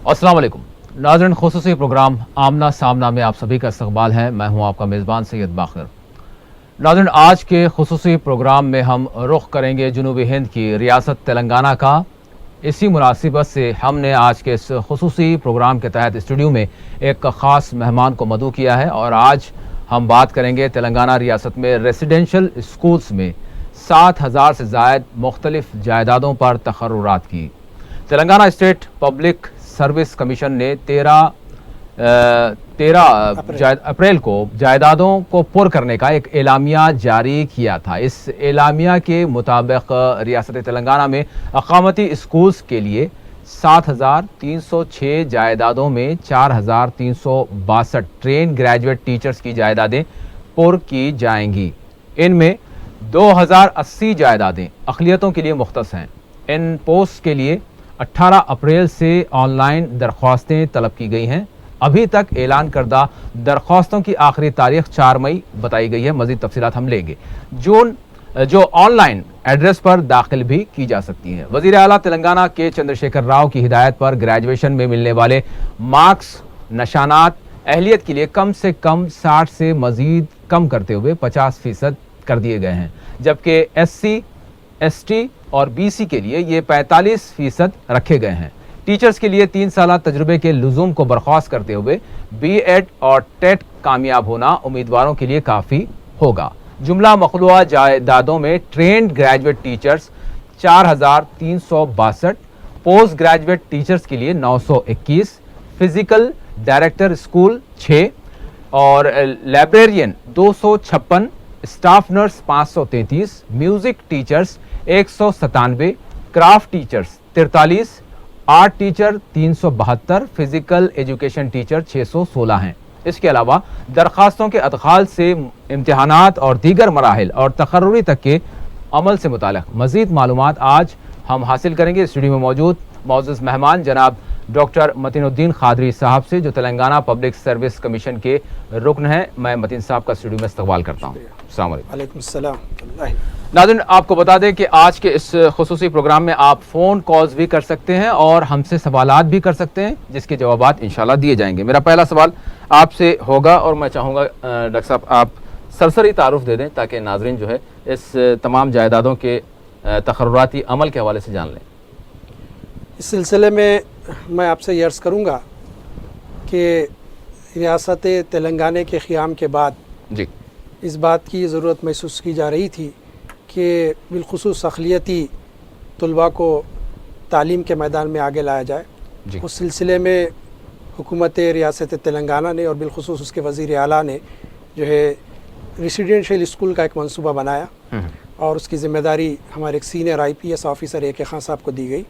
अस्सलाम वालेकुम नाज़रीन, ख़ुसूसी प्रोग्राम आमना सामना में आप सभी का इस्तक़बाल है। मैं हूं आपका मेज़बान सैयद बाखर। नाज़रीन, आज के ख़ुसूसी प्रोग्राम में हम रुख करेंगे जनूबी हिंद की रियासत तेलंगाना का। इसी मुनासिबत से हमने आज के इस ख़ुसूसी प्रोग्राम के तहत स्टूडियो में एक ख़ास मेहमान को मदऊ किया है और आज हम बात करेंगे तेलंगाना रियासत में रेसिडेंशल स्कूल्स में 7,000 से ज़ायद मुख्तलिफ जायदादों पर तक़र्रुरात की। Telangana state public service commission ने 13 अप्रैल को जायदादों को पुर करने का एक एलामिया जारी किया था। इस एलामिया के मुताबिक रियासत तेलंगाना में अक़ामती स्कूल्स के लिए 7,306 जायदादों में 4,362 ट्रेन ग्रेजुएट टीचर्स की जायदादें पुर की जाएंगी। इनमें 2,080 जायदादें अक़लियतों के लिए मुख्तस हैं। इन पोस्ट के लिए 18 अप्रैल से ऑनलाइन दरख्वास्तें तलब की गई हैं। अभी तक ऐलान करदा दरख्वास्तों की आखिरी तारीख 4 मई बताई गई है। मज़ीद तफसीलात हम लेंगे जो ऑनलाइन एड्रेस पर दाखिल भी की जा सकती हैं। वज़ीर आला तेलंगाना के चंद्रशेखर राव की हिदायत पर ग्रेजुएशन में मिलने वाले मार्क्स नशानात अहलियत के लिए कम से कम 60 से मज़ीद कम करते हुए 50% कर दिए गए हैं, जबकि SC, ST और BC के लिए ये 45% रखे गए हैं। टीचर्स के लिए 3 साल तजुर्बे के लुज़ूम को बर्खास्त करते हुए B.Ed और टेट कामयाब होना उम्मीदवारों के लिए काफ़ी होगा। जुमला मखलूआ जायदादों में trained graduate teachers 4,362, post graduate teachers के लिए 921, फिजिकल डायरेक्टर स्कूल 6 और librarian 256, staff nurse 533, music teachers 197, craft teachers 43, art teacher 372, physical education teacher 616 हैं। इसके अलावा दरखास्तों के अदखाल से इम्तिहानात और दीगर मराहिल और तकर्रुरी तक के अमल से मुताल्लिक़ मज़ीद मालूमात आज हम हासिल करेंगे स्टूडियो में मौजूद मोअज़्ज़ज़ मेहमान जनाब डॉक्टर मतीनुद्दीन क़ादरी साहब से, जो तेलंगाना पब्लिक सर्विस कमीशन के रुकन हैं। मैं मतीन साहब का स्टूडियो में इस्तक़बाल करता हूँ। अस्सलाम वालेकुम। नाज़रीन, आपको बता दें कि आज के इस खुसूसी प्रोग्राम में आप फ़ोन कॉल्स भी कर सकते हैं और हमसे सवालात भी कर सकते हैं, जिसके जवाबात इंशाल्लाह दिए जाएंगे। मेरा पहला सवाल आपसे होगा और मैं चाहूँगा डॉक्टर साहब आप सरसरी तारुफ दे दें ताकि नाज़रीन जो है इस तमाम जायदादों के तक़र्रुराती अमल के हवाले से जान लें। इस सिलसिले में मैं आपसे ये अर्ज़ करूँगा कि रियासत तेलंगाना के क़याम के बाद जी इस बात की ज़रूरत महसूस की जा रही थी कि बिलख़ुसूस अक़लियती तलबा को तालीम के मैदान में आगे लाया जाए। उस सिलसिले में हुकूमत रियासत तेलंगाना ने और बिलख़ुसूस उसके वज़ीर आला ने जो है रेसिडेंशियल स्कूल का एक मंसूबा बनाया और उसकी ज़िम्मेदारी हमारे एक senior IPS officer AK Khan साहब को दी गई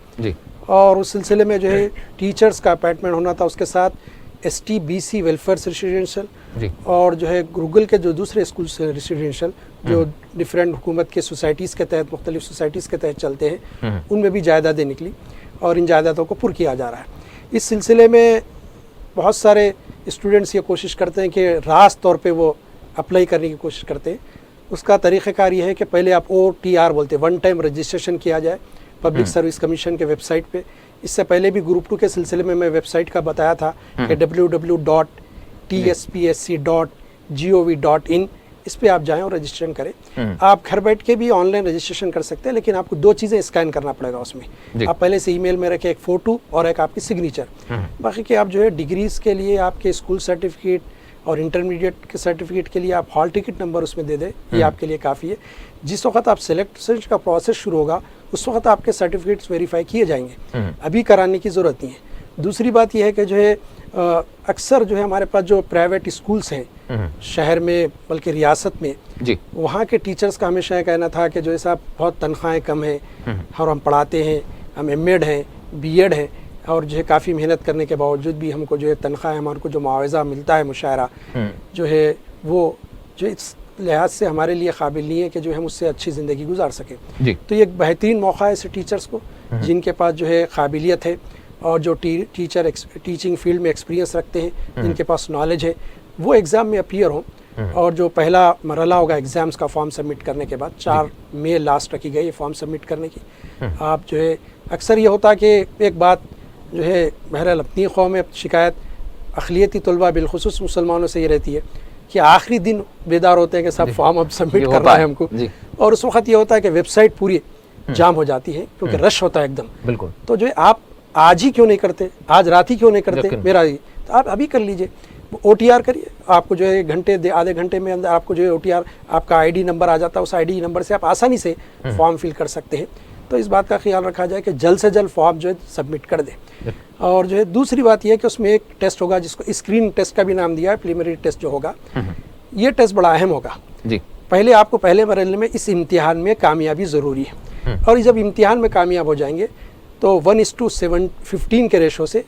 और उस सिलसिले में जो है टीचर्स का अपॉइंटमेंट होना था। उसके साथ ST BC वेलफेयर रेसिडेंशियल और जो है गूगल के जो दूसरे स्कूल रेसिडेंशियल जो डिफरेंट हुकूमत के सोसाइटीज़ के तहत मुख्तलिफ सोसाइटीज़ के तहत चलते हैं, उनमें भी जायदादें निकली और इन जायदादों को पुर किया जा रहा है। इस सिलसिले में बहुत सारे स्टूडेंट्स ये कोशिश करते हैं कि रास्त तौर पे वो अप्लाई करने की कोशिश करते हैं। उसका तरीक़ाकार ये है कि पहले आप OTR बोलते हैं, वन टाइम रजिस्ट्रेशन किया जाए पब्लिक सर्विस कमीशन के वेबसाइट पे। इससे पहले भी ग्रुप 2 के सिलसिले में मैं वेबसाइट का बताया था कि www.tspsc.gov.in, इस पे आप जाएं और रजिस्ट्रेशन करें। आप घर बैठ के भी ऑनलाइन रजिस्ट्रेशन कर सकते हैं, लेकिन आपको 2 चीज़ें स्कैन करना पड़ेगा उसमें। आप पहले से ईमेल में रखें एक फ़ोटो और एक आपकी सिग्नेचर। बाकी के आप जो है डिग्रीज़ के लिए आपके स्कूल सर्टिफिकेट और इंटरमीडिएट के सर्टिफिकेट के लिए आप हॉल टिकट नंबर उसमें दे दें, ये आपके लिए काफ़ी है। जिस वक्त आप सिलेक्शन का प्रोसेस शुरू होगा उस वक्त आपके सर्टिफिकेट्स वेरीफाई किए जाएंगे, अभी कराने की ज़रूरत नहीं है। दूसरी बात यह है कि जो है अक्सर जो है हमारे पास जो प्राइवेट स्कूल्स हैं शहर में बल्कि रियासत में, वहाँ के टीचर्स का हमेशा ये कहना था कि जो है साहब बहुत तनख्वाहें कम हैं और हम पढ़ाते हैं, हम M.Ed हैं, B.Ed हैं और जो है काफ़ी मेहनत करने के बावजूद भी हमको जो है तनख्वाह हमारे को जो मुआवजा मिलता है मुशायरा जो है वो जो इस लिहाज से हमारे लिए काबिल नहीं है कि जो है हम उससे अच्छी ज़िंदगी गुजार सकें। तो ये एक बेहतरीन मौका है ऐसे टीचर्स को जिनके पास जो है काबिलियत है और जो टीचर टीचिंग फील्ड में एक्सपीरियंस रखते हैं, जिनके पास नॉलेज है, वो एग्ज़ाम में अपीयर हों। और जो पहला मरहला होगा एग्ज़ाम्स का फॉर्म सबमिट करने के बाद 4 मई लास्ट रखी गई है फॉर्म सबमिट करने की। आप जो है अक्सर ये होता है कि एक बात जो है बहरहाल अपनी कौम में शिकायत अक़लियती तलबा बिलखुसूस मुसलमानों से ये रहती है कि आखिरी दिन बेदार होते हैं कि सब फॉर्म अब सबमिट करना है हमको, और उस वक्त ये होता है कि वेबसाइट पूरी जाम हो जाती है क्योंकि रश होता है एकदम। बिल्कुल। तो जो है आप आज ही क्यों नहीं करते, आज रात ही क्यों नहीं करते, मेरा ही तो आप अभी कर लीजिए, OTR करिए। आपको जो है आधे घंटे में अंदर आपको जो है OTR आपका ID नंबर आ जाता है, उस ID नंबर से आप आसानी से फॉर्म फिल कर सकते हैं। तो इस बात का ख्याल रखा जाए कि जल्द से जल्द फॉर्म जो है सबमिट कर दें। और जो है दूसरी बात यह है कि उसमें एक टेस्ट होगा जिसको स्क्रीन टेस्ट का भी नाम दिया है, प्रीलिमिनरी टेस्ट जो होगा, ये टेस्ट बड़ा अहम होगा जी। पहले आपको पहले मरहले में इस इम्तिहान में कामयाबी ज़रूरी है, और जब इम्तिहान में कामयाब हो जाएंगे तो 1:15 के रेशो से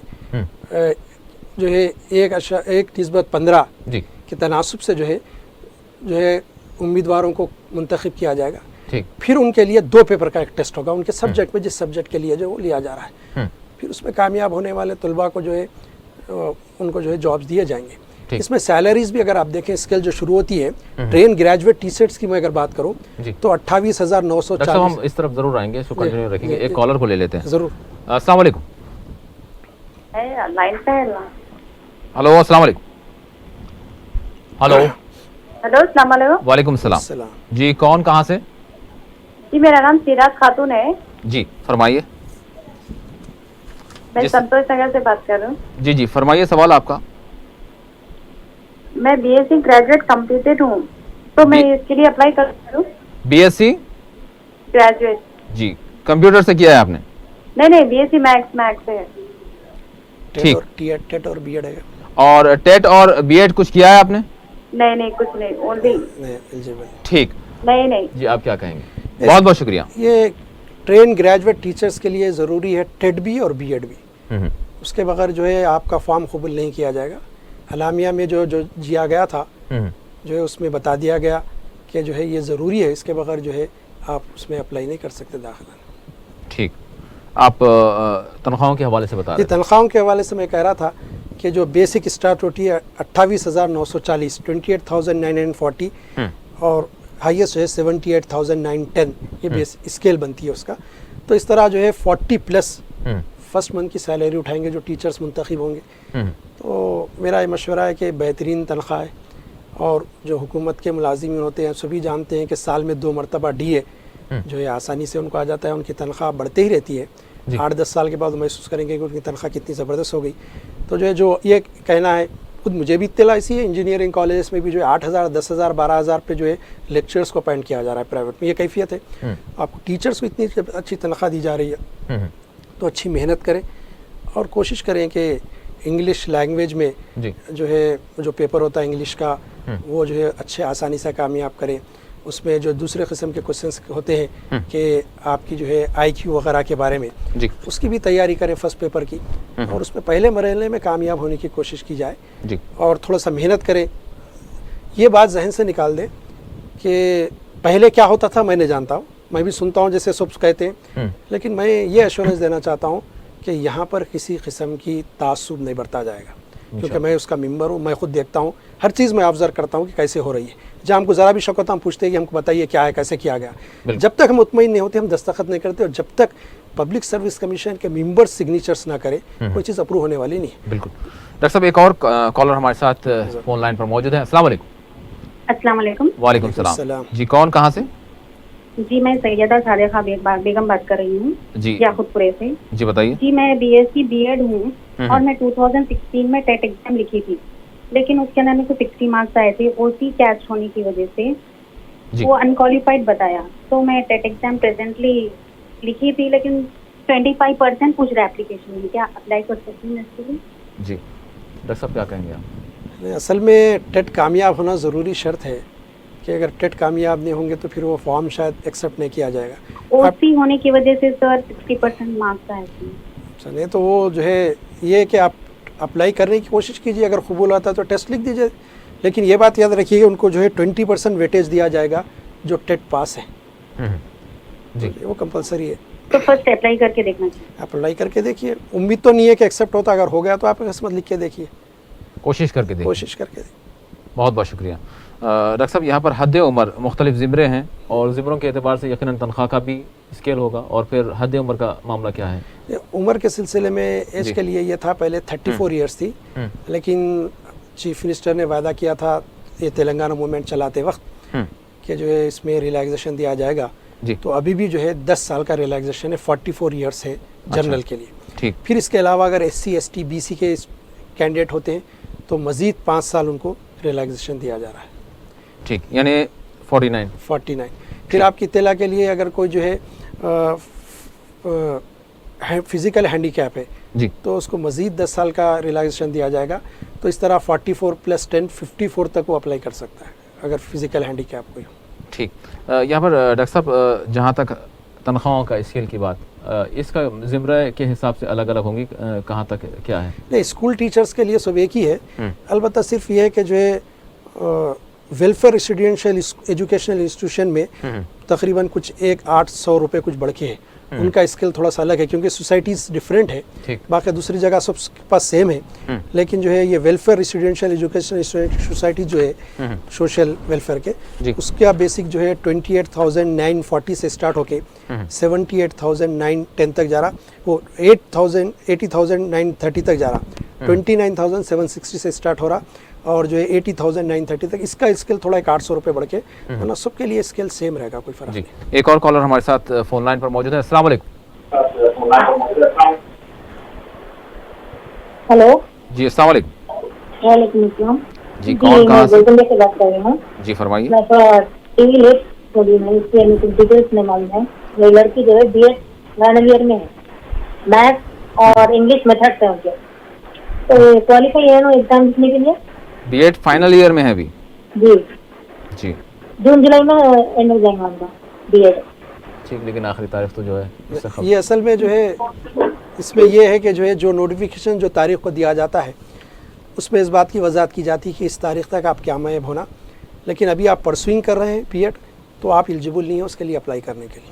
जो है 1:15 के तनासुब से जो है उम्मीदवारों को मुंतखब किया जाएगा। फिर उनके लिए 2 पेपर का एक टेस्ट होगा, उनके सब्जेक्ट में जिस सब्जेक्ट के लिए जो वो लिया जा रहा है। फिर उसमें कामयाब होने वाले तलबा को जो है उनको जो है जॉब्स दिए जाएंगे। इसमें सैलरीज भी अगर आप देखें, स्केल जो शुरू होती है ट्रेन ग्रेजुएट टीचर्स की मैं अगर बात करूं तो 28,940। हम इस तरफ जरूर आएंगे, इसको कंटिन्यू रखेंगे। एक कॉलर को ले लेते हैं। जरूर। अस्सलाम वालेकुम। लाइन पे है। हेलो अस्सलाम वालेकुम। हेलो हेलो अस्सलाम वालेकुम। वालेकुम सलाम जी। कौन कहाँ से? जी मेरा नाम सिराज खातून है जी, फरमाइए। मैं संतोष नगर से बात कर रहा हूँ। जी जी, फरमाइए सवाल आपका। मैं BSc ग्रेजुएट कंप्लीटेड हूँ, तो मैं इसके लिए अप्लाई कर सकती हूँ? BSc ग्रेजुएट जी, कंप्यूटर से किया है आपने? नहीं, BSc मैथ्स है। ठीक। टेट और बीएड है। और टेट और बीएड कुछ किया है आपने? नहीं कुछ नहीं, ओनली। ठीक। नहीं जी, आप क्या कहेंगे? बहुत बहुत शुक्रिया। ये ट्रेन ग्रेजुएट टीचर्स के लिए ज़रूरी है टेट भी और बीएड भी। उसके बगैर जो है आपका फॉर्म कबूल नहीं किया जाएगा। अलामिया में जो जिया गया था जो है उसमें बता दिया गया कि जो है ये ज़रूरी है, इसके बगैर जो है आप उसमें अप्लाई नहीं कर सकते दाखिला। ठीक। आप तनख्वाहों के हवाले से बता रहे थे। तनख्वाहों के हवाले से मैं कह रहा था कि जो बेसिक स्टार्ट होती है 28,940 28,940 और हाईएस्ट जो है 78,910, ये बेस स्केल बनती है उसका। तो इस तरह जो है 40+ फर्स्ट मंथ की सैलरी उठाएंगे जो टीचर्स मुंतखब होंगे। तो मेरा ये मशवरा है कि बेहतरीन तनख्वाह है, और जो हुकूमत के मुलाजिमीन होते हैं सभी जानते हैं कि साल में 2 मरतबा DA जो है आसानी से उनको आ जाता है, उनकी तनख्वाह बढ़ते ही रहती है। 8-10 साल के बाद महसूस करेंगे कि उनकी तनख्वाह कितनी ज़बरदस्त हो गई। तो जो है जो ये कहना है, खुद मुझे भी इत्तला ऐसी है, इंजीनियरिंग कॉलेजेस में भी जो है 8,000, 10,000, 12,000 पे जो है लेक्चर्स को अपॉइंट किया जा रहा है प्राइवेट में। ये कैफियत है। आपको टीचर्स को इतनी अच्छी तनख्वाह दी जा रही है तो अच्छी मेहनत करें और कोशिश करें कि इंग्लिश लैंग्वेज में जो है जो पेपर होता है इंग्लिश का वो जो है अच्छे आसानी से कामयाब करें। उसमें जो दूसरे किस्म के क्वेश्चंस होते हैं कि आपकी जो है IQ वगैरह के बारे में, उसकी भी तैयारी करें फर्स्ट पेपर की, और उसमें पहले मरहले में कामयाब होने की कोशिश की जाए और थोड़ा सा मेहनत करें। ये बात जहन से निकाल दें कि पहले क्या होता था मैं नहीं जानता हूँ, मैं भी सुनता हूँ जैसे सब कहते हैं, लेकिन मैं ये एश्योरेंस देना चाहता हूँ कि यहाँ पर किसी किस्म की तासुब नहीं बरता जाएगा, क्योंकि मैं उसका मेंबर हूँ। मैं खुद देखता हूँ, हर चीज़ मैं ऑब्जर्व करता हूँ कि कैसे हो रही है। जब हमको ज़रा भी शक होता हम पूछते हैं कि हमको बताइए क्या है, कैसे किया गया। जब तक हम मुतमईन नहीं होते हम दस्तखत नहीं करते, और जब तक पब्लिक सर्विस कमीशन के मेंबर सिग्नेचर्स ना करे कोई चीज़ अप्रूव होने वाली नहीं है। बिल्कुल। डॉक्टर साहब एक और कॉलर हमारे साथ फोन लाइन पर मौजूद है। अस्सलाम वालेकुम। अस्सलाम वालेकुम। वालेकुम सलाम जी। कौन कहाँ से? जी मैं सैयदा सादिका बेगम बात कर रही हूँ जी, याकूतपुरे से। जी बताइए। जी मैं BSc BEd हूँ और मैं 2016 में टेट एग्जाम लिखी थी, लेकिन उसके अंदर मेरे को 60 मार्क्स आए थे। OC कैच होने की वजह से वो अनक्वालिफाइड बताया, तो मैं टेट एग्जाम प्रेजेंटली लिखी थी, लेकिन 25% पूछ रहा एप्लीकेशन में, क्या अप्लाई कर सकती हूँ इसके लिए? जी डॉक्टर साहब क्या कहेंगे आप? असल में टेट कामयाब होना ज़रूरी शर्त है कि अगर टेट कामयाब नहीं होंगे तो फिर वो फॉर्म शायद एक्सेप्ट नहीं किया जाएगा। OC होने की वजह से सर 60% मार्क्स आए थे। चलिए, तो वो जो है ये कि आप अप्लाई करने की कोशिश कीजिए, अगर कबूल आता है तो टेस्ट लिख दीजिए, लेकिन ये बात याद रखिए उनको जो है 20% वेटेज दिया जाएगा जो टेट पास है जी, वो कंपलसरी है। तो फर्स्ट अप्लाई करके देखना चाहिए। अप्लाई करके देखिए, उम्मीद तो नहीं है कि एक्सेप्ट होता, अगर हो गया तो आप किस्मत लिख के देखिए, कोशिश करके देखिए। बहुत बहुत शुक्रिया। डॉक्टर साहब यहाँ पर हद उम्र मुख्तलिफ ज़िमरे हैं और ज़िमरों के एतबार से यकीनन तनख्वाह का भी स्केल होगा, और फिर हद उम्र का मामला क्या है? ये उम्र के सिलसिले में एज के लिए ये था, पहले 34 ईयर्स थी, लेकिन चीफ मिनिस्टर ने वादा किया था ये तेलंगाना मूवमेंट चलाते वक्त कि जो है इसमें रिलैक्सेशन दिया जाएगा। तो अभी भी जो है 10 साल का रिलैक्सेशन है, 44 ईयर्स है जनरल के लिए। ठीक। फिर इसके अलावा अगर SC ST BC के कैंडिडेट होते हैं तो मज़ीद 5 साल उनको रिलैक्सेशन दिया जा रहा है। ठीक, यानी 49। फिर आपकी इत्तला के लिए अगर कोई जो है फिज़िकल हैंडीकैप है जी, तो उसको मज़ीद 10 साल का रिलैक्सेशन दिया जाएगा। तो इस तरह 44 + 10 54 तक वो अप्लाई कर सकता है अगर फिज़िकल हैंडीकैप कोई हो। ठीक। यहाँ पर डॉक्टर साहब, जहाँ तक तनख्वाहों का स्केल की बात, इसका ज़िम्रा के हिसाब से अलग अलग होंगी, कहाँ तक क्या है? नहीं, स्कूल टीचर्स के लिए सब एक ही है, अलबत्ता सिर्फ ये है कि जो है वेलफेयर रेसिडेंशियल एजुकेशनल इंस्टीट्यूशन में तकरीबन कुछ 800 रुपये कुछ बढ़ के है, उनका स्केल थोड़ा सा अलग है क्योंकि सोसाइटीज़ डिफरेंट है। बाकी दूसरी जगह सब पास सेम है, लेकिन जो है ये वेलफेयर रेसिडेंशियल एजुकेशनल सोसाइटी जो है सोशल वेलफेयर के, उसका बेसिक जो है 28,940 से स्टार्ट होके 78,910 तक जा रहा, वो 80,930 तक जा रहा, 29,760 से स्टार्ट हो रहा और जो है 80,930 तक। इसका स्केल थोड़ा 800 रुपये बढ़ के, वरना सबके लिए स्केल सेम रहेगा, कोई फर्क नहीं। एक और कॉलर हमारे साथ फोन लाइन पर मौजूद है। अस्सलाम वालेकुम। हेलो जी, अस्सलाम वालेकुम। वालेकुम अस्सलाम जी, कौन कहाँ से? गोलकुंडा से बात कर रही हूँ जी, फरमाइए। मैं टीवी लेट थोड़ी मैं इसलिए मुझे डिटेल्स में मालूम है। मेरी लड़की जो है BEd फाइनल ईयर में है, मैथ और इंग्लिश मेथड से उनके, तो क्वालिफाई है ना एग्जाम लिखने के लिए? BEd फाइनल ईयर में है अभी? जी जी, जून जुलाई में एंड हो जाएगा उनका BEd। ठीक, लेकिन आखिरी तारीख तो जो है इससे खबर। ये असल में जो है इसमें ये है कि जो है जो नोटिफिकेशन जो तारीख को दिया जाता है उसमें इस बात की वजाहत की जाती है कि इस तारीख तक आप क्या कामयाब होना, लेकिन अभी आप परसुइंग कर रहे हैं BEd तो आप एलिजिबल नहीं है उसके लिए अप्लाई करने के लिए।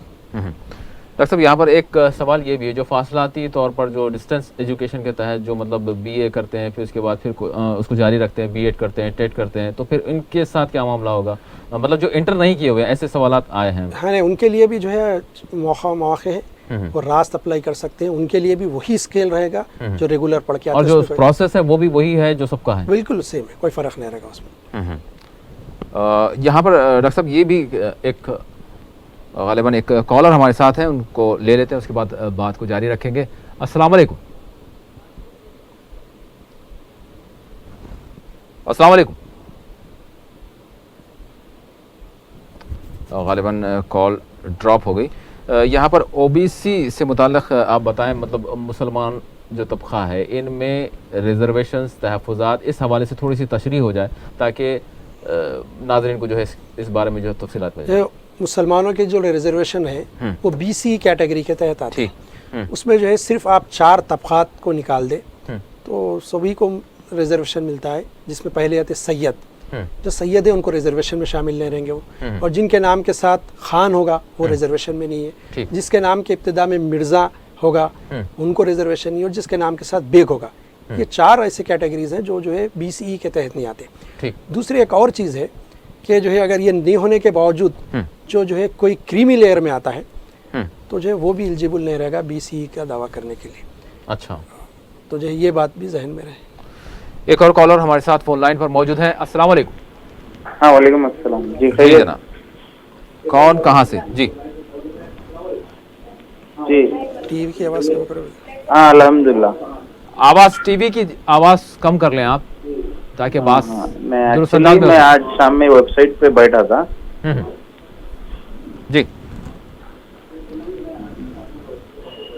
डॉक्टर साहब, यहाँ पर एक सवाल ये भी है, जो फासलाती तौर पर जो डिस्टेंस एजुकेशन के तहत जो मतलब BA करते हैं, फिर उसके बाद फिर उसको जारी रखते हैं, BEd करते हैं, टेट करते हैं, तो फिर इनके साथ क्या मामला होगा? मतलब जो इंटर नहीं किए हुए ऐसे सवालात आए हैं। हाँ, नहीं, उनके लिए भी जो है मौके है, वो रास्त अप्लाई कर सकते हैं, उनके लिए भी वही स्केल रहेगा जो रेगुलर पढ़ के आते हैं। और जो प्रोसेस है वो भी वही है जो सबका है? बिल्कुल सेम है, कोई फ़र्क नहीं रहेगा उसमें। यहाँ पर डॉक्टर साहब ये भी एक गालिबन एक कॉलर हमारे साथ हैं, उनको ले लेते हैं, उसके बाद बात को जारी रखेंगे। अस्सलाम वालेकुम। अस्सलाम वालेकुम। गालिबन कॉल ड्रॉप हो गई। यहाँ पर OBC से मुताल्लिक़ आप बताएं, मतलब मुसलमान जो तबक़ा है इनमें रिजर्वेशंस, तहफ़्फ़ुज़ात, इस हवाले से थोड़ी सी तशरीह हो जाए ताकि नाज़रीन को जो है इस बारे में जो है तफसीलात मिल जाए। मुसलमानों के जो रिजर्वेशन है वो BC कैटेगरी के तहत आती है। उसमें जो है सिर्फ आप 4 तबक़ात को निकाल दे तो सभी को रिजर्वेशन मिलता है, जिसमें पहले आते सैयद, जो सैयद है उनको रिजर्वेशन में शामिल नहीं रहेंगे वो, और जिनके नाम के साथ खान होगा वो रिजर्वेशन में नहीं है, जिसके नाम के इब्तिदा में मिर्ज़ा होगा उनको रिजर्वेशन नहीं, और जिसके नाम के साथ बेग होगा। ये 4 ऐसे कैटेगरीज हैं जो है BCE के तहत नहीं आते। दूसरी एक और चीज़ है कि जो है अगर ये नहीं होने के बावजूद जो है कोई क्रीमी लेयर में आता है तो जो है वो भी एलिजिबल नहीं रहेगा BCE का दावा करने के लिए। अच्छा, तो जो है ये बात भी जहन में रहे। एक और कॉलर हमारे साथ फोन लाइन पर मौजूद है। अस्सलाम वालेकुम। हाँ, वालेकुम अस्सलाम। जी, जी जनाब, कौन कहाँ से? जी जी, टीवी की आवाज़ कम करो। हाँ, अल्हम्दुलिल्लाह। आवाज़, टीवी की आवाज़ कम कर लें आप ताकि बात मैं आज शाम में वेबसाइट पे बैठा था। जी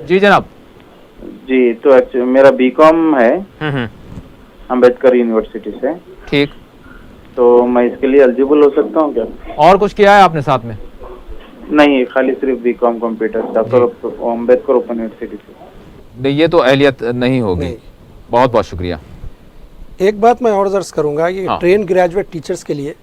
जी जनाब। जी, तो एक्चुअली मेरा BCom है अम्बेडकर यूनिवर्सिटी से। ठीक, तो मैं इसके लिए एलिजिबल हो सकता हूँ क्या? और कुछ किया है आपने साथ में? नहीं, खाली सिर्फ BCom computer, doctor Ambedkar open university से। नहीं, ये तो अहलियत नहीं होगी। बहुत बहुत शुक्रिया। एक बात मैं और अर्ज करूंगा, ये ट्रेन ग्रेजुएट टीचर्स के लिए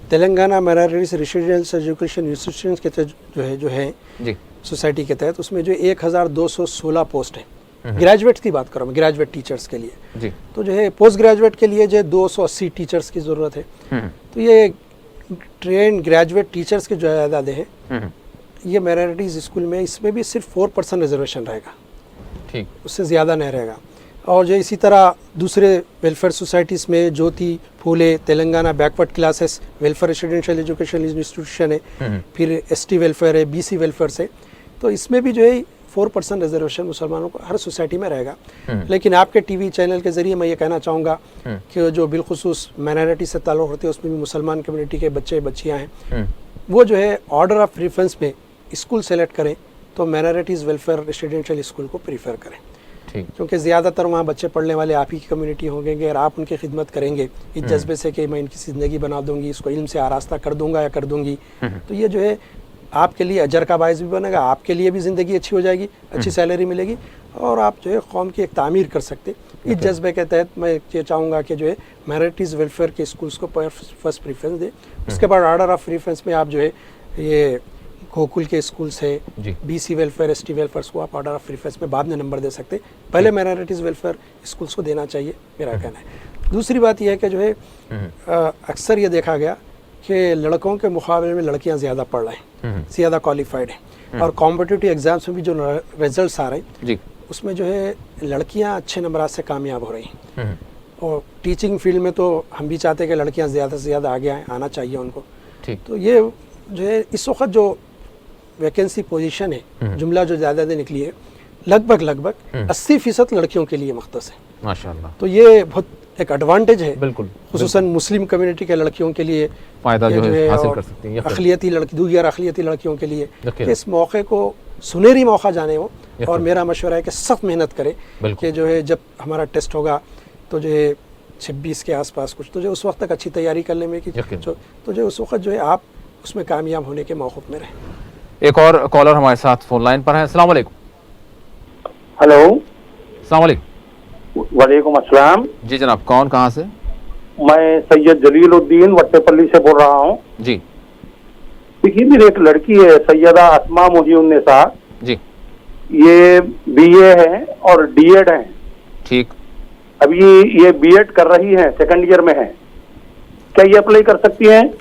Telangana minorities residential education institution के तहत जो है जी सोसाइटी के तहत उसमें जो 1216 पोस्ट है। ग्रेजुएट्स की बात करूँ मैं, ग्रेजुएट टीचर्स के लिए जी। तो जो है पोस्ट ग्रेजुएट के लिए जो 280 टीचर्स की ज़रूरत है। तो ये ट्रेन ग्रेजुएट टीचर्स के जो आदादे हैं ये माइनॉरिटीज़ स्कूल में, इसमें भी सिर्फ 4% रिजर्वेशन रहेगा। ठीक, उससे ज़्यादा नहीं रहेगा। और जो इसी तरह दूसरे वेलफेयर सोसाइटीज़ में Jyoti, Phule, Telangana backward classes welfare residential education institution है, फिर ST वेलफेयर है, BC वेलफेयर से, तो इसमें भी जो है 4% रिजर्वेशन मुसलमानों को हर सोसाइटी में रहेगा। लेकिन आपके टीवी चैनल के ज़रिए मैं ये कहना चाहूँगा कि जो बिलखुसूस माइनॉरिटी से ताल्लुक़ होते हैं उसमें भी मुसलमान कम्युनिटी के बच्चे बच्चियाँ हैं, वो जो है ऑर्डर ऑफ प्रेफरेंस में स्कूल सेलेक्ट करें तो माइनॉरिटीज़ वेलफेयर रेसिडेंशियल स्कूल को प्रीफर करें, ठीक, क्योंकि ज़्यादातर वहाँ बच्चे पढ़ने वाले आप ही की कम्युनिटी होंगे और आप उनकी खिदमत करेंगे इस जज्बे से कि मैं इनकी ज़िंदगी बना दूंगी, इसको इल्म से आरास्ता कर दूंगा या कर दूंगी, तो ये जो है आपके लिए अजर का बायस भी बनेगा, आपके लिए भी ज़िंदगी अच्छी हो जाएगी, अच्छी सैलरी मिलेगी और आप जो है कौम की एक तामीर कर सकते। इस जज्बे के तहत मैं ये चाहूँगा कि जो है माइनॉरिटीज़ वेलफेयर के स्कूल्स को फर्स्ट प्रेफरेंस दे। उसके बाद ऑर्डर ऑफ प्रेफरेंस में आप जो है ये गोकुल के स्कूल्स है, BC वेलफेयर, ST वेलफेयर को आप ऑर्डर ऑफ प्रेफरेंस में बाद में नंबर दे सकते, पहले माइनॉरिटीज़ वेलफेयर स्कूल्स को देना चाहिए, मेरा कहना है। दूसरी बात यह है कि जो है अक्सर ये देखा गया कि लड़कों के मुकाबले में लड़कियां ज़्यादा पढ़ रहे हैं, ज़्यादा क्वालिफाइड हैं, और कॉम्पिटिटिव एग्जाम्स में भी जो रिजल्ट्स आ रहे हैं उसमें जो है लड़कियां अच्छे नंबर से कामयाब हो रही हैं। और टीचिंग फील्ड में तो हम भी चाहते हैं कि लड़कियां ज़्यादा से ज़्यादा आगे आना चाहिए उनको। तो ये जो है इस वक्त जो वैकेंसी पोजीशन है, जुमला जो ज़्यादा निकली है, लगभग 80% लड़कियों के लिए मख्तस है, माशाल्लाह। तो ये बहुत एक एडवांटेज है, बिल्कुल, खुसूसन मुस्लिम कम्युनिटी के लड़कियों के लिए फ़ायदा जो है हासिल कर सकती हैं, अक़लियती लड़की, दूसरी अक़लियती लड़कियों के लिए कि इस मौके को सुनहरी मौका जाने हो। और मेरा मशवरा है कि सख्त मेहनत करें कि जो है जब हमारा टेस्ट होगा तो जो है 26 के आसपास कुछ, तो जो उस वक्त तक अच्छी तैयारी कर लें कि तो जो उस वक्त जो है आप उसमें कामयाब होने के मौक़ में रहें। एक और कॉलर हमारे साथ फोन लाइन पर है। अस्सलाम वालेकुम। हेलो, अस्सलाम वालेकुम। वालेकुम अस्सलाम। जी जनाब, कौन, कहाँ से? मैं सैयद जलीलुद्दीन वट्टेपल्ली से बोल रहा हूँ। जी, देखिए मेरी एक लड़की है सैयदा अस्मा मुहिउन्निसा जी, ये BA है और D.Ed है। ठीक, अभी ये B.Ed कर रही है, सेकंड ईयर में है, क्या ये अप्लाई कर सकती हैं?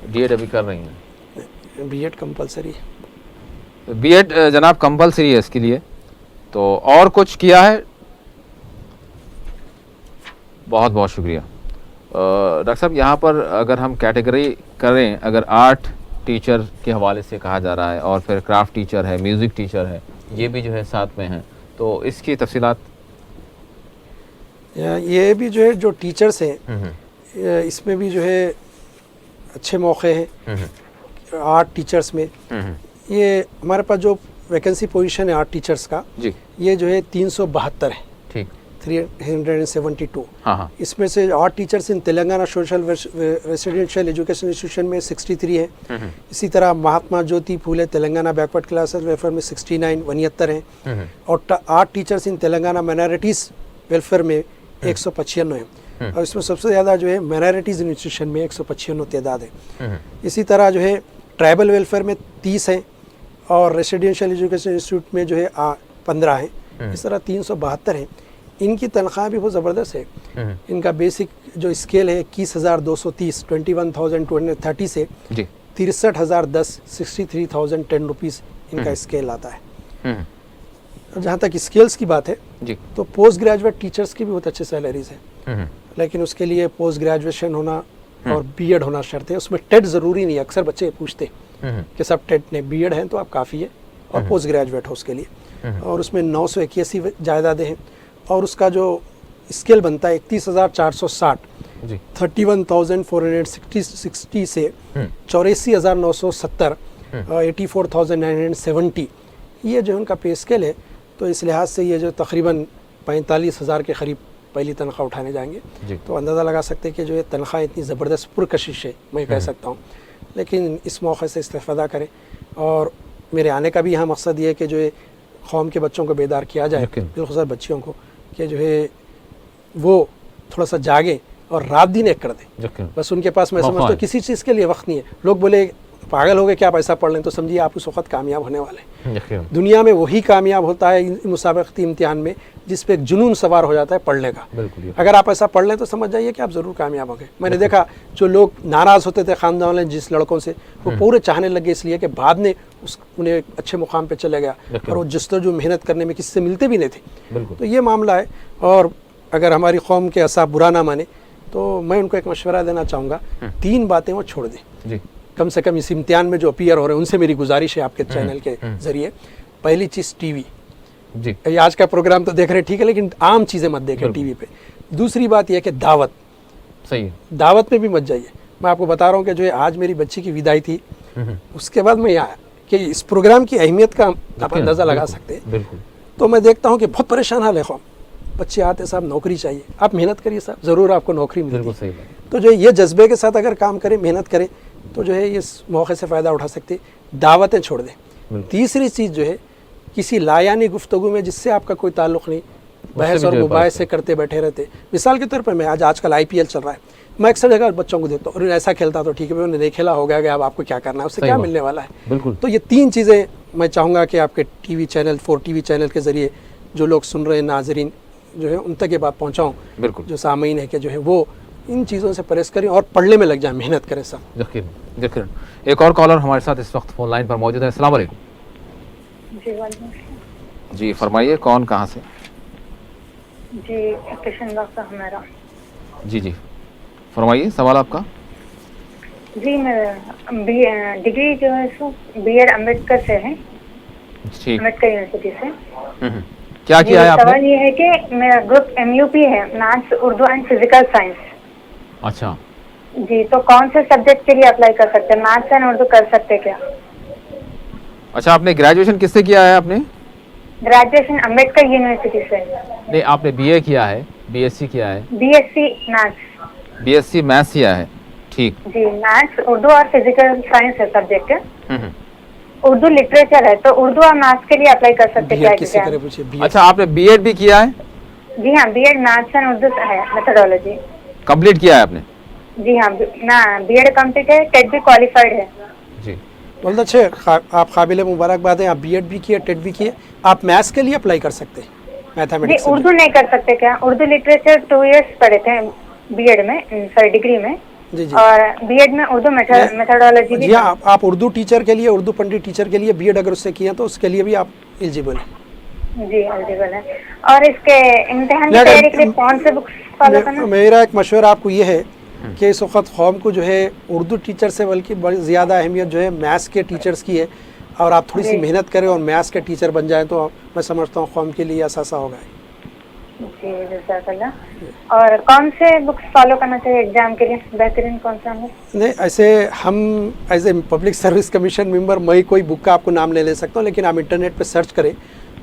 D.Ed अभी कर रही हैं। B.Ed कंपलसरी, B.Ed जनाब कंपलसरी है इसके लिए। तो और कुछ किया है? बहुत बहुत शुक्रिया। डॉक्टर साहब, यहाँ पर अगर हम कैटेगरी करें, अगर आर्ट टीचर के हवाले से कहा जा रहा है और फिर क्राफ्ट टीचर है, म्यूज़िक टीचर है, ये भी जो है साथ में है, तो इसकी तफसीलात? ये भी जो है जो टीचर्स हैं इसमें भी जो है अच्छे मौके हैं आर्ट टीचर्स में। ये हमारे पास जो वैकेंसी पोजीशन है आर्ट टीचर्स का जी, ये जो है 372 है, ठीक, 372। हाँ, इसमें से art teachers in Telangana social residential education institution में 63 है। इसी तरह महात्मा ज्योति Phule Telangana backward classes welfare में 69 71 हैं। और art teachers in Telangana minorities welfare में 195 है। और इसमें सबसे ज़्यादा जो है माइनॉरिटीज़ इंस्टीट्यूशन में 195 तादाद है। इसी तरह जो है ट्राइबल वेलफेयर में 30 हैं और रेसिडेंशियल एजुकेशन इंस्टीट्यूट में जो है 15 हैं। इस तरह 372 हैं। इनकी तनख्वाह भी बहुत ज़बरदस्त है। इनका बेसिक जो स्केल है 21,230 21,230 से 63,010 63,010 रुपीज़ इनका स्केल आता है। और जहाँ तक स्केल्स की बात है जी, तो पोस्ट ग्रेजुएट टीचर्स की भी बहुत अच्छी सैलरीज है, लेकिन उसके लिए पोस्ट ग्रेजुएशन होना और B.Ed होना शर्त है। उसमें टेट ज़रूरी नहीं है। अक्सर बच्चे पूछते कि सब टेट ने B.Ed हैं तो आप काफ़ी है और पोस्ट ग्रेजुएट हो उसके लिए। और उसमें 981 जायदादें हैं और उसका जो स्केल बनता है 31,460 31,460 से 84,970 84,970 ये जो उनका पे स्केल है। तो इस लिहाज से ये जो तकरीबन 45,000 के करीब पहली तनख्वाह उठाने जाएंगे। तो अंदाज़ा लगा सकते हैं कि जो ये तनख्वाह इतनी ज़बरदस्त पुरकशिश है, मैं कह सकता हूँ। लेकिन इस मौके से इस्तेफ़ादा करें और मेरे आने का भी यहाँ मकसद ये है कि जो है कौम के बच्चों को बेदार किया जाए, बिलखुसूस बच्चियों को, कि जो है वो थोड़ा सा जागे और रात दिन एक कर दें। बस उनके पास मैं समझता हूँ किसी चीज़ के लिए वक्त नहीं है। लोग बोले पागल हो गए कि आप ऐसा पढ़ लें, तो समझिए आप उस वक्त कामयाब होने वाले हैं। यकीन। दुनिया में वही कामयाब होता है इन मुसाबकती इम्तिहान में जिस पे एक जुनून सवार हो जाता है पढ़ने का। बिल्कुल। अगर आप ऐसा पढ़ लें तो समझ जाइए कि आप ज़रूर कामयाब होंगे। मैंने देखा जो लोग नाराज़ होते थे ख़ानदान वाले जिस लड़कों से, वो पूरे चाहने लगे इसलिए कि बाद में उन्हें एक अच्छे मुकाम पे चले गया, और वो जस्तजू मेहनत करने में किसी से मिलते भी नहीं थे। तो ये मामला है। और अगर हमारी कौम के असाब बुरा ना माने तो मैं उनको एक मशवरा देना चाहूँगा, 3 बातें वो छोड़ दें। कम से कम इस इम्तिहान में जो अपीयर हो रहे हैं उनसे मेरी गुजारिश है आपके चैनल के ज़रिए। पहली चीज़ टीवी जी, ये आज का प्रोग्राम तो देख रहे हैं ठीक है, लेकिन आम चीज़ें मत देखें टीवी पे। दूसरी बात यह है कि दावत, सही है, दावत में भी मत जाइए। मैं आपको बता रहा हूँ कि जो है आज मेरी बच्ची की विदाई थी, उसके बाद मैं यहाँ कि इस प्रोग्राम की अहमियत का आप अंदाज़ा लगा सकते हैं। तो मैं देखता हूँ कि बहुत परेशान हाल है कौम, बच्चे आते साहब नौकरी चाहिए, आप मेहनत करिए साहब, ज़रूर आपको नौकरी मिलेगी। तो जो ये जज्बे के साथ अगर काम करें, मेहनत करें, तो जो है इस मौके से फ़ायदा उठा सकते। दावतें छोड़ दें। तीसरी चीज़ जो है, किसी लायानी गुफ्तगू में जिससे आपका कोई ताल्लुक़ नहीं, बहस और मुबाहिसे करते बैठे रहते। मिसाल के तौर पर मैं आजकल IPL चल रहा है, मैं अक्सर जगह बच्चों को देखता हूँ, और ऐसा खेलता तो ठीक है, उन्होंने नहीं खेला हो गया कि अब आपको क्या करना है, उससे क्या मिलने वाला है। तो ये 3 चीज़ें मैं चाहूँगा कि आपके टीवी चैनल 4 TV चैनल के ज़रिए जो लोग सुन रहे हैं, नाजरीन जो है, उन तक ये बात पहुँचाऊँ, जो सामीन है कि जो है वो इन चीज़ों से परहेज़ करें और पढ़ने में लग जाए, मेहनत करें सब। यकीन। एक और कॉलर हमारे साथ इस वक्त फोन लाइन पर मौजूद है। अस्सलाम वालेकुम। जी फरमाइए, कौन कहाँ से? जी किशन का हमारा। जी फरमाइए सवाल आपका। जी मैं डिग्री जो है सो B.Ed अम्बेडकर से है, अम्बेडकर यूनिवर्सिटी से। क्या किया है आपने? सवाल ये है कि मेरा ग्रुप MUP है, maths, Urdu and physical science. अच्छा जी, तो कौन से सब्जेक्ट के लिए अप्लाई कर सकते हैं? मैथ्स एंड उर्दू कर सकते क्या? अच्छा, आपने ग्रेजुएशन किससे किया है? आपने ग्रेजुएशन अम्बेडकर यूनिवर्सिटी से। नहीं, आपने BA किया है, BSc किया है? BSc maths. BSc मैथ्स किया है, ठीक जी। मैथ्स, उर्दू और फिजिकल साइंस है सब्जेक्ट। उर्दू लिटरेचर है, तो उर्दू और मैथ्स के लिए अप्लाई कर सकते क्या? अच्छा, आपने B.Ed भी किया है? जी हाँ, B.Ed मैथ्स एंड उर्दू है, मेथोडोलॉजी कंप्लीट किया है आपने? जी हाँ, ना B.Ed कंप्लीट है, टेट भी क्वालिफाइड है। जी बहुत अच्छे, आप काबिल मुबारकबाद हैं। आप B.Ed भी किए, टेट भी किए। आप मैथ्स के लिए अप्लाई कर सकते हैं, मैथमेटिक्स। उर्दू नहीं कर सकते क्या? उर्दू लिटरेचर 2 इयर्स पढ़े थे B.Ed में, सॉरी डिग्री में। जी। और B.Ed में उर्दू मेथोडोलॉजी भी। जी हाँ, आप उर्दू टीचर के लिए, उर्दू पंडित टीचर के लिए B.Ed अगर उससे किया तो उसके लिए भी आप एलिजिबल हैं। जी एलिजिबल है। और इसके इम्तिहान की तैयारी के लिए कौन से बुक्स फॉलो करना? मेरा एक मशवरा आपको ये है कि इस वक्त कौम को जो है उर्दू टीचर से बल्कि बड़ी ज़्यादा अहमियत जो है मैथ्स के टीचर्स की है, और आप थोड़ी सी मेहनत करें और मैथ्स के टीचर बन जाएं तो मैं समझता हूँ कौम के लिए असासा होगा। जी जज़ाकल्लाह। और कौन से बुक्स फॉलो करना चाहिए एग्जाम के लिए, बेहतरीन कौन सा है? नहीं, ऐसे हम as a public service commission member मैं कोई बुक का आपको नाम ले सकता हूँ, लेकिन आप इंटरनेट पे सर्च करें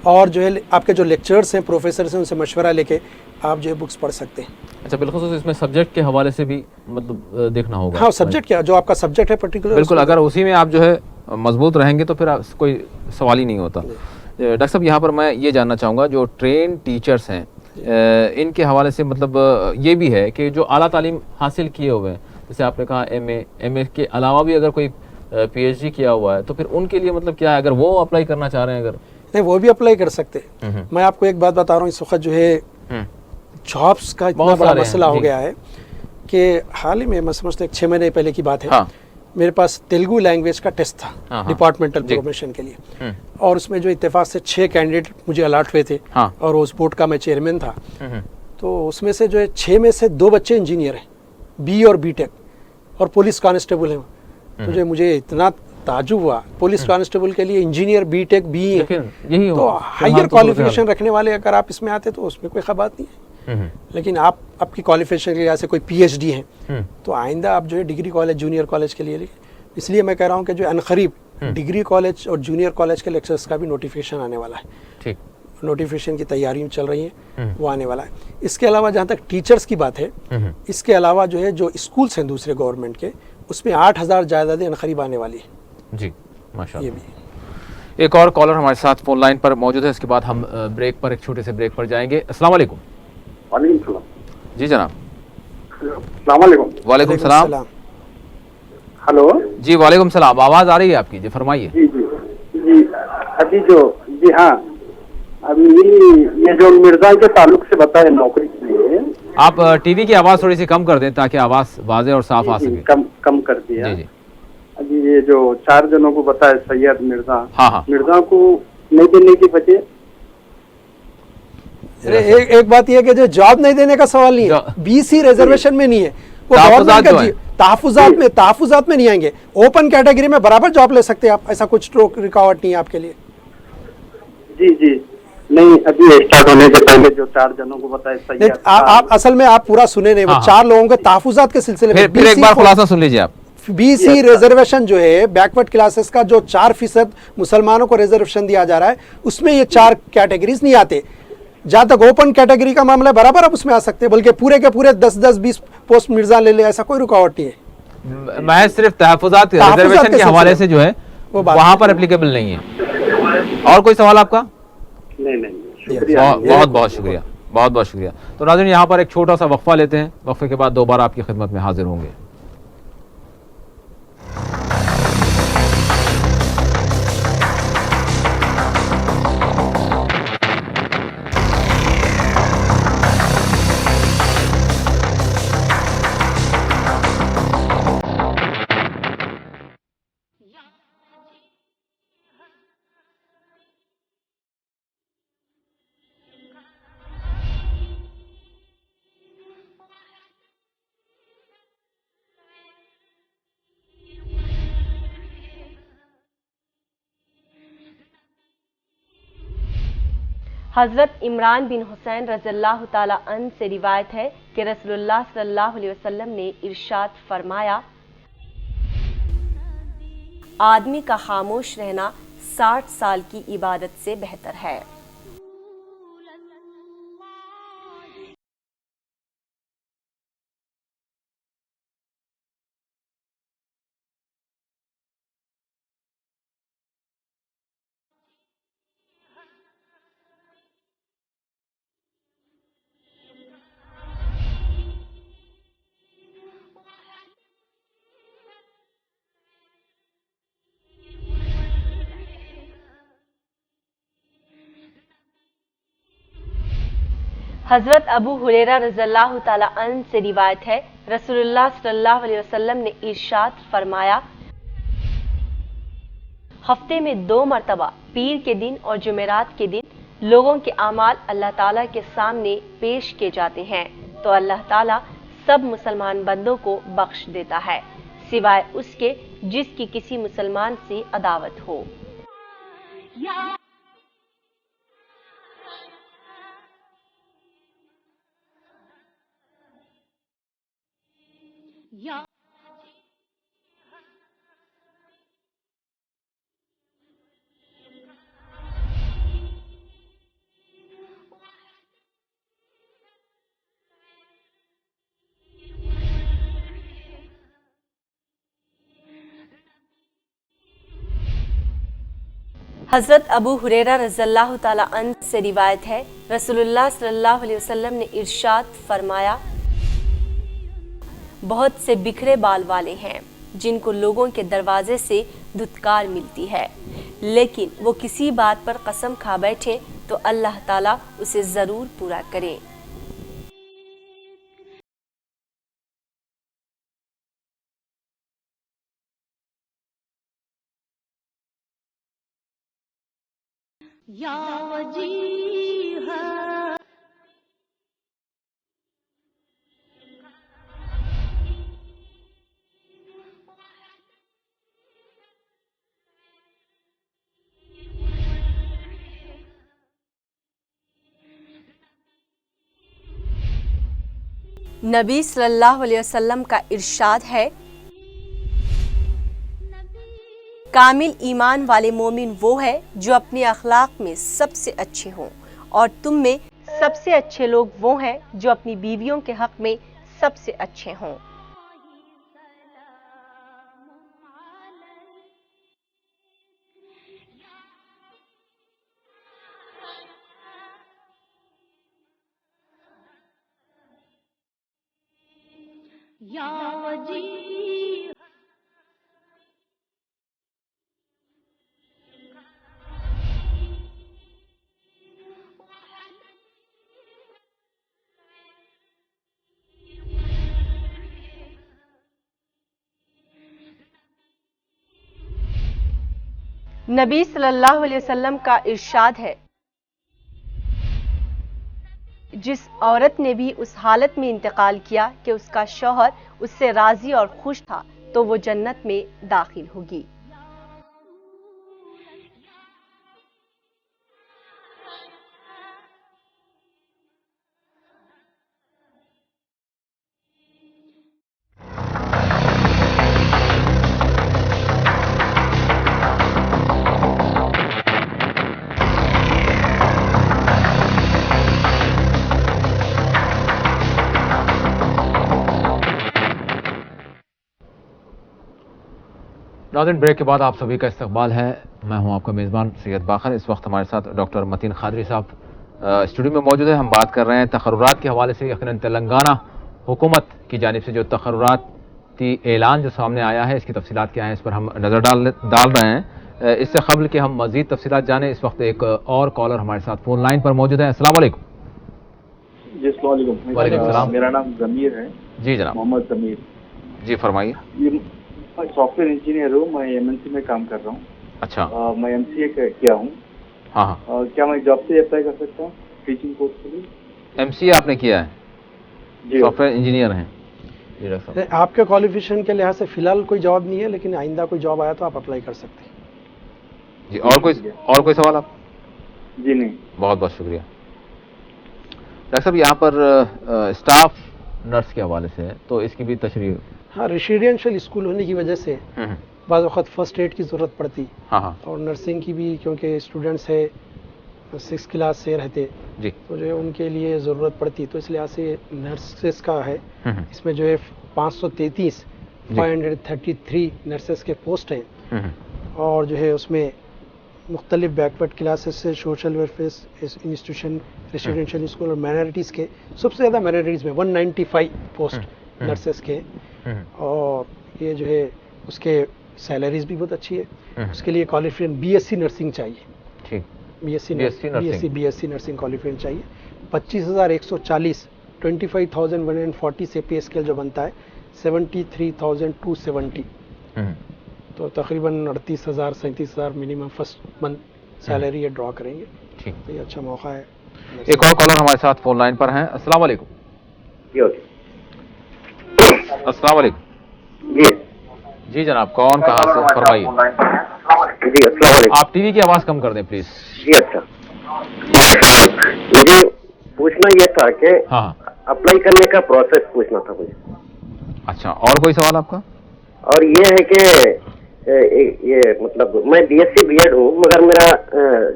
और जो है आपके जो लेक्चर्स हैं, प्रोफेसर हैं, उनसे मशवरा लेके आप जो है बुक्स पढ़ सकते हैं। अच्छा, बिल्कुल। इसमें सब्जेक्ट के हवाले से भी मतलब देखना होगा। हाँ, सब्जेक्ट क्या, जो आपका सब्जेक्ट है पर्टिकुलर, बिल्कुल। अगर उसी में आप जो है मजबूत रहेंगे तो फिर कोई सवाल ही नहीं होता। डॉक्टर साहब, यहाँ पर मैं ये जानना चाहूँगा, जो ट्रेन टीचर्स हैं इनके हवाले से मतलब ये भी है कि जो आला तालीम हासिल किए हुए हैं, जैसे आपने कहा MA के अलावा भी अगर कोई PhD किया हुआ है, तो फिर उनके लिए मतलब क्या है, अगर वो अप्लाई करना चाह रहे हैं? अगर नहीं, वो भी अप्लाई कर सकते हैं। मैं आपको एक बात बता रहा हूँ, इस वक्त जो है जॉब्स का इतना बड़ा मसला हो गया है कि हाल ही में, मैं समझता हूँ 6 महीने पहले की बात है, हाँ। मेरे पास तेलुगु लैंग्वेज का टेस्ट था डिपार्टमेंटल प्रमोशन के लिए, और उसमें जो इत्तेफाक से 6 कैंडिडेट मुझे अलॉट हुए थे, हाँ। और उस बोर्ड का मैं चेयरमैन था। तो उसमें से जो है 6 में से 2 बच्चे इंजीनियर हैं, BE और B.Tech, और पुलिस कांस्टेबल हैं। तो जो मुझे इतना ताजुब हुआ, पुलिस कांस्टेबल के लिए इंजीनियर, B.Tech, BE है, तो हायर क्वालिफिकेशन रखने वाले अगर आप इसमें आते तो उसमें कोई खबात नहीं है। लेकिन आपकी क्वालिफिकेशन के लिहाज से कोई PhD है तो आइंदा आप जो है डिग्री कॉलेज, जूनियर कॉलेज के लिए, इसलिए मैं कह रहा हूँ कि जो अनकरीब डिग्री कॉलेज और जूनियर कॉलेज के लेक्चर्स का भी नोटिफिकेशन आने वाला है। ठीक, नोटिफिकेशन की तैयारियां चल रही हैं, वो आने वाला है। इसके अलावा जहाँ तक टीचर्स की बात है, इसके अलावा जो है जो स्कूल्स हैं दूसरे गवर्नमेंट के, उसमें 8000 जायदादें अनकरीब आने वाली है। जी माशाअल्लाह। ये भी एक और कॉलर हमारे साथ फोन लाइन पर मौजूद है, इसके बाद हम ब्रेक पर, एक छोटे से ब्रेक पर जाएंगे। अस्सलाम वालेकुम। वालेकुम सलाम। जी जनाब। अस्सलाम वालेकुम। वालेकुम सलाम। हेलो। जी वालेकुम सलाम, आवाज आ रही है आपकी, जी फरमाइए। जी जी जी। अभी जो, जी हाँ, अभी ये जो मिर्जा के ताल्लुक से बताए नौकरी के लिए। आप टीवी की आवाज थोड़ी सी कम कर दें ताकि आवाज वाज़ेह और साफ जी आ जी, सके। कम कर दिया। जी जी। अभी ये जो 4 जनों को बताया सैयद मिर्जा, हाँ हाँ। मिर्जा को नहीं देने की वजह। अरे एक बात यह कि जो जॉब नहीं देने का सवाल नहीं है, बीसी रिजर्वेशन में नहीं है, वो तहफ़्फ़ुज़ात गवर्नमेंट जो का है। तहफ़्फ़ुज़ात में नहीं आएंगे। ओपन कैटेगरी में बराबर जॉब ले सकते हैं आप, ऐसा कुछ रुकावट नहीं है आपके लिए। जी जी, नहीं अभी स्टार्ट होने से पहले जो 4 जनों को बताया नहीं, सैयद। आप असल में आप पूरा सुने नहीं, वो हाँ, हाँ। 4 लोगों के तहफ़्फ़ुज़ात के सिलसिले में फिर एक बार खुलासा सुन लीजिए आप। बीसी रिजर्वेशन जो है, बैकवर्ड क्लासेस का जो 4% मुसलमानों को रिजर्वेशन दिया जा रहा है, उसमें ये 4 कैटेगरीज नहीं आते। जहां तक ओपन कैटेगरी का मामला है, बराबर आप उसमें आ सकते हैं, बल्कि पूरे के पूरे 10-10-20 पोस्ट मिर्जा ले ले, ऐसा कोई रुकावट नहीं है। मैं सिर्फ तहफ़्फ़ुज़ात रिजर्वेशन के हवाले से जो है वो बात वहां पर एप्लीकेबल नहीं है। और कोई सवाल आपका? नहीं, शुक्रिया। बहुत बहुत शुक्रिया, बहुत बहुत शुक्रिया। तो नाज़रीन, यहाँ पर एक छोटा सा वक्फा लेते हैं, वक्फे के बाद दोबारा आपकी खिदमत में हाजिर होंगे। हज़रत इमरान बिन हुसैन रज़ियल्लाहु ताला अन से रिवायत है कि रसूलुल्लाह सल्लल्लाहु अलैहि वसल्लम ने इरशाद फरमाया, आदमी का खामोश रहना 60 साल की इबादत से बेहतर है। हज़रत अबू हुरैरा रज़ियल्लाहु ताला अन से रिवायत है, रसूलुल्लाह सल्लल्लाहु अलैहि वसल्लम ने इरशाद फरमाया, हफ्ते में 2 मरतबा पीर के दिन और जुमेरात के दिन लोगों के अमाल अल्लाह ताला के सामने पेश किए जाते हैं, तो अल्लाह ताला सब मुसलमान बंदों को बख्श देता है, सिवाय उसके जिसकी किसी मुसलमान से अदावत हो। हज़रत अबू हुरैरा रज़ियल्लाहु ताला अन से रिवायत है, रसूलुल्लाह सल्लल्लाहु अलैहि वसल्लम ने इरशाद फरमाया, बहुत से बिखरे बाल वाले हैं जिनको लोगों के दरवाजे से धुतकार मिलती है, लेकिन वो किसी बात पर कसम खा बैठे तो अल्लाह ताला उसे ज़रूर पूरा करे। नबी सल्लल्लाहु अलैहि वसल्लम का इरशाद है, कामिल ईमान वाले मोमिन वो है जो अपने अखलाक में सबसे अच्छे हों, और तुम में सबसे अच्छे लोग वो हैं जो अपनी बीवियों के हक में सबसे अच्छे हों। नबी सल्लल्लाहु अलैहि वसल्लम का इरशाद है, जिस औरत ने भी उस हालत में इंतकाल किया कि उसका शौहर उससे राजी और खुश था तो वो जन्नत में दाखिल होगी। नाज़रीन, ब्रेक के बाद आप सभी का इस्तकबाल है। मैं हूं आपका मेज़बान सैयद बाखर। इस वक्त हमारे साथ डॉक्टर मतीन खादरी साहब स्टूडियो में मौजूद है। हम बात कर रहे हैं तकर्रुरात के हवाले से। यकीनन तेलंगाना हुकूमत की जानिब से जो तकर्रुराती ऐलान जो सामने आया है, इसकी तफसीलात क्या हैं, इस पर हम नज़र डाल रहे हैं। इससे कबल कि हम मज़ीद तफसीलात जानें, इस वक्त एक और कॉलर हमारे साथ फ़ोन लाइन पर मौजूद है। अस्सलाम वालेकुम। जी अस्सलाम वालेकुम। वालेकुम सलाम। मेरा नाम ज़मीर है। जी जनाब। मोहम्मद ज़मीर। जी फरमाइए। मैं सॉफ्टवेयर इंजीनियर हूँ। मैं एमएनसी में काम कर रहा हूँ। अच्छा। मैं एमसीए किया हूँ। हाँ हाँ। क्या मैं जॉब से अप्लाई कर सकता हूँ टीचिंग कोर्स के लिए? एमसीए आपने किया है? जी। सॉफ्टवेयर इंजीनियर हैं? जी डॉक्टर साहब। आपके क्वालिफिकेशन के लिहाज से फिलहाल कोई जॉब नहीं है, लेकिन आइंदा कोई जॉब आया तो आप अप्लाई कर सकते हैं। जी। और कोई सवाल आप? जी नहीं। बहुत बहुत शुक्रिया डॉक्टर साहब। यहाँ पर स्टाफ नर्स के हवाले से है, तो इसकी भी तशरीह। हाँ, रेसिडेंशियल स्कूल होने की वजह से बाज़ वक़्त फर्स्ट एड की ज़रूरत पड़ती। हाँ हाँ। और नर्सिंग की भी, क्योंकि स्टूडेंट्स है 6 क्लास से रहते जी, तो जो है उनके लिए ज़रूरत पड़ती, तो इस लिहाज से नर्सेस का है। इसमें जो है 533 नर्सेस के पोस्ट हैं। और जो है उसमें मुख्तलिफ बैकवर्ड क्लासेस से, social welfare institution, residential school और माइनॉरिटीज़ के, सबसे ज़्यादा माइनॉरिटीज़ में 195 पोस्ट नर्सेस के। और ये जो है उसके सैलरीज भी बहुत अच्छी है। उसके लिए क्वालिफिकेशन बीएससी नर्सिंग चाहिए। ठीक। बीएससी नर्सिंग क्वालिफिकेशन चाहिए। 25,140 25,140 से पे स्केल जो बनता है 73,270, तो तकरीबन 38,000 37,000 मिनिमम फर्स्ट मंथ सैलरी ये ड्रॉ करेंगे। ठीक। तो ये अच्छा मौका है। एक और कॉलर हमारे साथ फोन लाइन पर हैं। अस्सलाम वालेकुम। अस्सलाम वालेकुम। जी जनाब, कौन कहाँ से, फरमाइए। जी अस्सलाम वालेकुम। आप टीवी की आवाज़ कम कर दें प्लीज़। जी अच्छा। मुझे पूछना ये था कि हाँ अप्लाई करने का प्रोसेस पूछना था मुझे। अच्छा, और कोई सवाल आपका? और ये है कि ये मतलब मैं बीएससी बीएड हूँ, मगर मेरा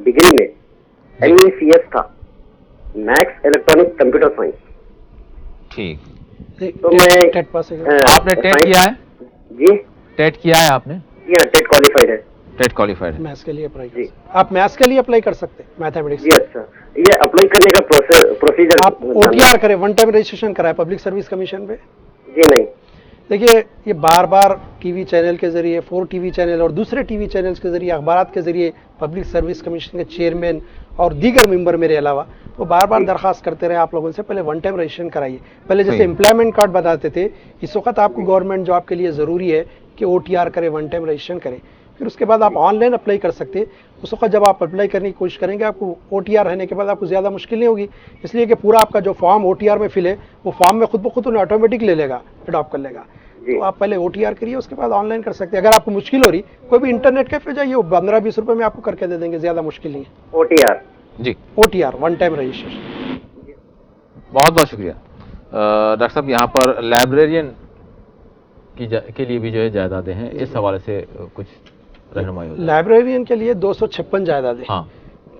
डिग्री में MECS था, मैथ्स इलेक्ट्रॉनिक कंप्यूटर साइंस। ठीक। तो मैं टेट पास है। आपने टेट किया है? जी टेट किया है आपने? जी हाँ, टेट क्वालिफाइड है। टेट क्वालिफाइड है। मैथ्स के लिए अप्लाई कर, आप मैथ्स के लिए अप्लाई कर सकते हैं, मैथमेटिक्स। जी अच्छा। ये अप्लाई करने का प्रोसीजर आप OTR करें, वन टाइम रजिस्ट्रेशन कराए पब्लिक सर्विस कमीशन पे। जी नहीं। देखिए, ये बार बार टीवी चैनल के जरिए, 4 टीवी चैनल और दूसरे टीवी चैनल्स के जरिए, अखबार के जरिए पब्लिक सर्विस कमीशन के चेयरमैन और दीगर मेंबर मेरे अलावा वो बार बार दरखास्त करते रहे आप लोगों से, पहले वन टाइम रजिस्ट्रेशन कराइए। पहले जैसे एम्प्लॉयमेंट कार्ड बताते थे, इस वक्त आपको गवर्नमेंट जॉब के लिए ज़रूरी है कि OTR करें, वन टाइम रजिस्ट्रेशन करें। फिर उसके बाद आप ऑनलाइन अप्लाई कर सकते हैं। उस वक्त जब आप अप्लाई करने की कोशिश करेंगे, आपको OTR रहने के बाद आपको ज़्यादा मुश्किल नहीं होगी, इसलिए कि पूरा आपका जो फॉर्म OTR में फिल है वो फॉर्म में खुद ब खुद उन्हें ऑटोमेटिक ले लेगा, अडॉप्ट कर लेगा। तो आप पहले OTR करिए, उसके बाद ऑनलाइन कर सकते हैं। अगर आपको मुश्किल हो रही, कोई भी इंटरनेट कैफे जाइए, वो 15-20 रुपए में आपको करके दे देंगे, ज़्यादा मुश्किल नहीं है। OTR जी, OTR वन टाइम रजिस्ट्रेशन। बहुत बहुत शुक्रिया डॉक्टर साहब। यहाँ पर लाइब्रेरियन के लिए भी जो है जायदादें हैं, इस हवाले से कुछ रहनुमाई हो जाए। लाइब्रेरियन के लिए 256 जायदादें, हाँ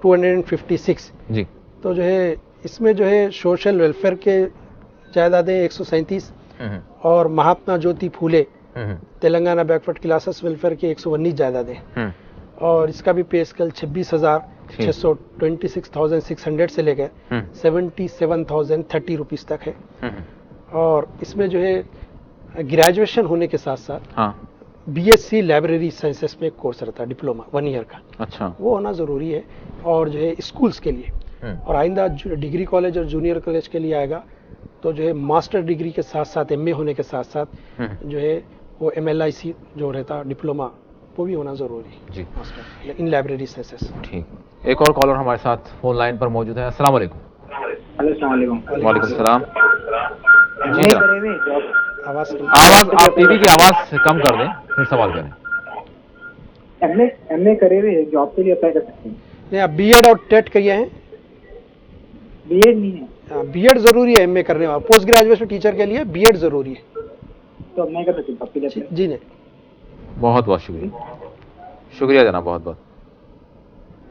256 जी। तो जो है इसमें जो है सोशल वेलफेयर के जायदादें 137 और महात्मा ज्योति Phule Telangana backward classes welfare के 119 जायदादें। और इसका भी पे स्केल 26,626 से लेकर 77,030 रुपीज़ तक है। और इसमें जो है ग्रेजुएशन होने के साथ साथ BSc लाइब्रेरी साइंसेस में एक कोर्स रहता है, डिप्लोमा 1 ईयर का। अच्छा, वो होना ज़रूरी है। और जो है स्कूल्स के लिए और आइंदा डिग्री कॉलेज और जूनियर कॉलेज के लिए आएगा, तो जो है मास्टर डिग्री के साथ साथ MA होने के साथ साथ जो है वो MLIC जो रहता डिप्लोमा वो भी होना ज़रूरी है जी मास्टर इन लाइब्रेरी सेसेस। ठीक, एक और कॉलर हमारे साथ फोन लाइन पर मौजूद है। अस्सलाम वालेकुम। वालेकुम सलाम। जी जनाब, आवाज़ आप टीवी की आवाज़ कम कर दें फिर सवाल करें। एमए करे हुए जॉब के लिए अप्लाई कर सकते हैं? नहीं, आप बीएड और टेट किए हैं? बीएड नहीं है। बीएड ज़रूरी है एमए करने वाला, पोस्ट ग्रेजुएशन टीचर के लिए बीएड ज़रूरी है। तो मैं कर सकती हूँ? जी नहीं। बहुत बहुत शुक्रिया जनाब, बहुत बहुत।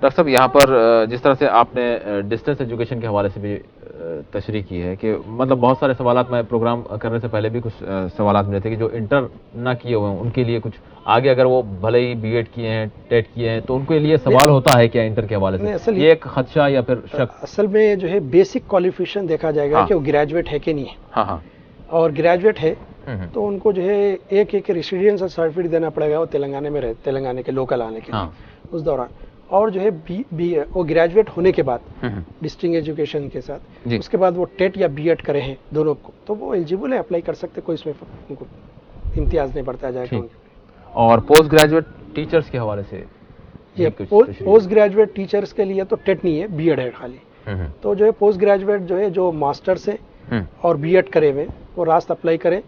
डॉक्टर साहब, यहाँ पर जिस तरह से आपने डिस्टेंस एजुकेशन के हवाले से भी तशरीह की है कि मतलब बहुत सारे सवालात, मैं प्रोग्राम करने से पहले भी कुछ सवालात मिले थे कि जो इंटर ना किए हुए हैं उनके लिए कुछ आगे, अगर वो भले ही बीएड किए हैं, टेट किए हैं, तो उनके लिए सवाल होता है क्या इंटर के हवाले से? ये एक खदशा या फिर शक? असल में जो है बेसिक क्वालिफिकेशन देखा जाएगा कि वो ग्रेजुएट है कि नहीं है। हाँ, और ग्रेजुएट है तो उनको जो है एक रेसिडेंशियल सर्टिफिकेट देना पड़ेगा, वो तेलंगाना में रहे, तेलंगाना के लोकल आने के लिए उस दौरान। और जो है वो ग्रेजुएट होने के बाद डिस्टिंग एजुकेशन के साथ उसके बाद वो टेट या बीएड करे हैं दोनों को, तो वो एलिजिबल है, अप्लाई कर सकते, कोई इसमें उनको इम्तियाज नहीं बढ़ता जाएगा। और पोस्ट ग्रेजुएट टीचर्स के हवाले से ये पोस्ट ग्रेजुएट टीचर्स के लिए तो टेट नहीं है, बीएड है खाली। तो जो है पोस्ट ग्रेजुएट जो है जो मास्टर से और बीएड करे हुए वो रास्त अप्लाई करें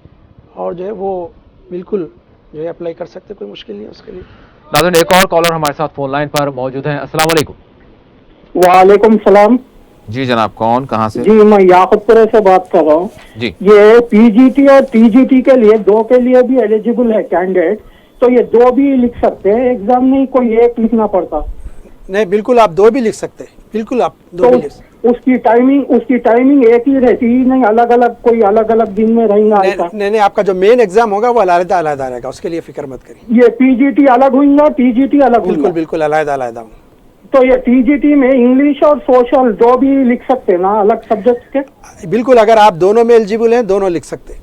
और जो है वो बिल्कुल जो है अप्लाई कर सकते, कोई मुश्किल नहीं है उसके लिए। नाज़रीन, एक और कॉलर हमारे साथ फोन लाइन पर मौजूद हैं। अस्सलाम वालेकुम। वालेकुम सलाम। जी जनाब, कौन, कहाँ से? जी मैं याकूबपुरे से बात कर रहा हूँ जी। ये पीजीटी और टीजीटी के लिए दो के लिए भी एलिजिबल है कैंडिडेट, तो ये दो भी लिख सकते हैं एग्जाम, नहीं कोई एक लिखना पड़ता? नहीं, बिल्कुल आप दो भी लिख सकते हैं, बिल्कुल आप दो भी लिख सकते। उसकी टाइमिंग एक ही रहती है, नहीं अलग अलग कोई अलग अलग दिन में रहेगा? नहीं, आपका जो मेन एग्जाम होगा वो अलग रहेगा, उसके लिए फिक्र मत करिए। ये पीजीटी अलग होगा, टीजीटी अलग? बिल्कुल अलग। तो ये टीजीटी में इंग्लिश और सोशल दो भी लिख सकते हैं ना, अलग सब्जेक्ट के? बिल्कुल, अगर आप दोनों में एलिजिबल हैं दोनों लिख सकते हैं।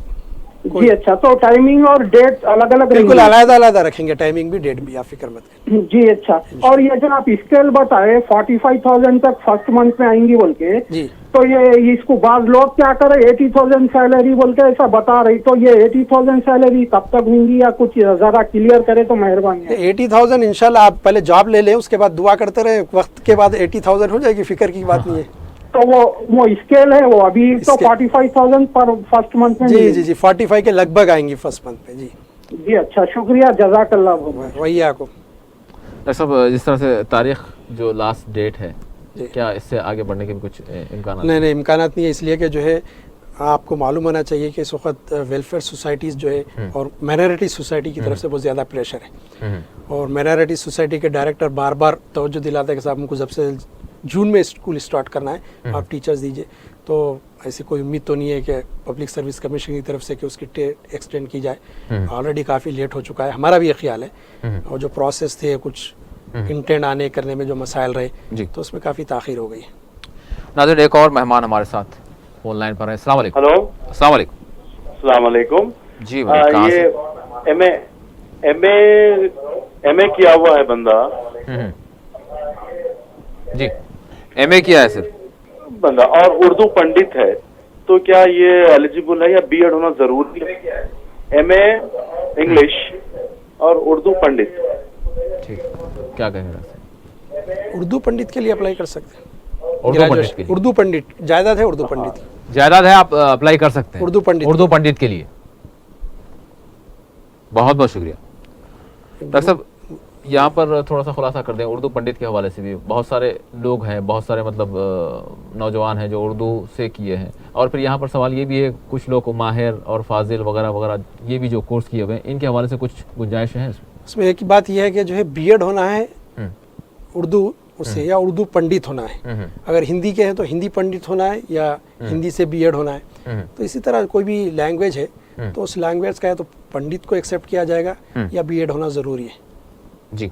जी अच्छा, तो टाइमिंग और डेट अलग अलग? बिल्कुल अलग रखेंगे, टाइमिंग भी डेट भी, आप फिक्र मत करिए। जी अच्छा। और ये जो आप स्केल बताए 45,000 तक फर्स्ट मंथ में आएंगी बोल के जी, तो ये इसको बाज लोग क्या करे 80,000 सैलरी बोल के ऐसा बता रही, तो ये 80,000 सैलरी कब तक होंगी या कुछ जरा क्लियर करे तो मेहरबानी है। 80,000 इंशाल्लाह आप पहले जॉब ले लें, उसके बाद दुआ करते रहे, वक्त के बाद 80,000 हो जाएगी, फिक्र की बात नहीं है। तो वो स्केल है वो अभी तो 45,000 पर फर्स्ट मंथ में? जी 45 के लगभग आएंगी फर्स्ट मंथ पे। जी अच्छा, शुक्रिया, जज़ाकल्लाह। वही आपको डॉक्टर साहब, जिस तरह से तारीख जो लास्ट डेट है, क्या इससे आगे बढ़ने के भी कुछ इम्कान? नहीं, इम्कान नहीं है, इसलिए कि जो है आपको मालूम होना चाहिए कि इस वक्त वेलफेयर सोसाइटीज़ जो है और माइनॉरिटी सोसाइटी की तरफ से बहुत ज़्यादा प्रेशर है, और माइनॉरिटी सोसाइटी के डायरेक्टर बार बार तवज्जो दिलाते हैं कि साहब हमको जब से जून में स्कूल स्टार्ट करना है, आप टीचर्स दीजिए। तो ऐसी कोई उम्मीद तो नहीं है कि पब्लिक सर्विस कमीशन की तरफ से कि उसकी डेट एक्सटेंड की जाए। ऑलरेडी काफ़ी लेट हो चुका है, हमारा भी ये ख्याल है। और जो प्रोसेस थे, कुछ इंटेंड आने करने में जो मसाइल रहे, तो उसमें काफ़ी ताख़ीर हो गई है। नाज़रीन, एक और मेहमान हमारे साथ फोन लाइन पर है। अस्सलाम वालेकुम। हेलो, अस्सलाम वालेकुम। अस्सलाम वालेकुम। जी भाई, कहाँ से? एमए किया हुआ है बंदा। जी, एमए किया है सिर्फ बंदा, और उर्दू पंडित है, तो क्या ये एलिजिबल है या बीएड होना जरूरी है? एमए इंग्लिश और उर्दू पंडित। ठीक, क्या कहेंगे? उर्दू पंडित के लिए अप्लाई कर सकते हैं। उर्दू पंडित जायदाद है, उर्दू पंडित जायदाद है, आप अप्लाई कर सकते हैं उर्दू पंडित के लिए। बहुत बहुत शुक्रिया डॉक्टर साहब। यहाँ पर थोड़ा सा खुलासा कर दें उर्दू पंडित के हवाले से भी। बहुत सारे लोग हैं, बहुत सारे मतलब नौजवान हैं जो उर्दू से किए हैं, और फिर यहाँ पर सवाल ये भी है, कुछ लोग को माहिर और फाजिल वगैरह वगैरह ये भी जो कोर्स किए हुए हैं, इनके हवाले से कुछ गुंजाइश है इसमें? एक बात यह है कि जो है बीएड होना है उर्दू उससे, या उर्दू पंडित होना है। अगर हिंदी के हैं तो हिंदी पंडित होना है, या हिंदी से बीएड होना है। तो इसी तरह कोई भी लैंग्वेज है तो उस लैंग्वेज का है तो पंडित को एक्सेप्ट किया जाएगा, या बीएड होना ज़रूरी है जी।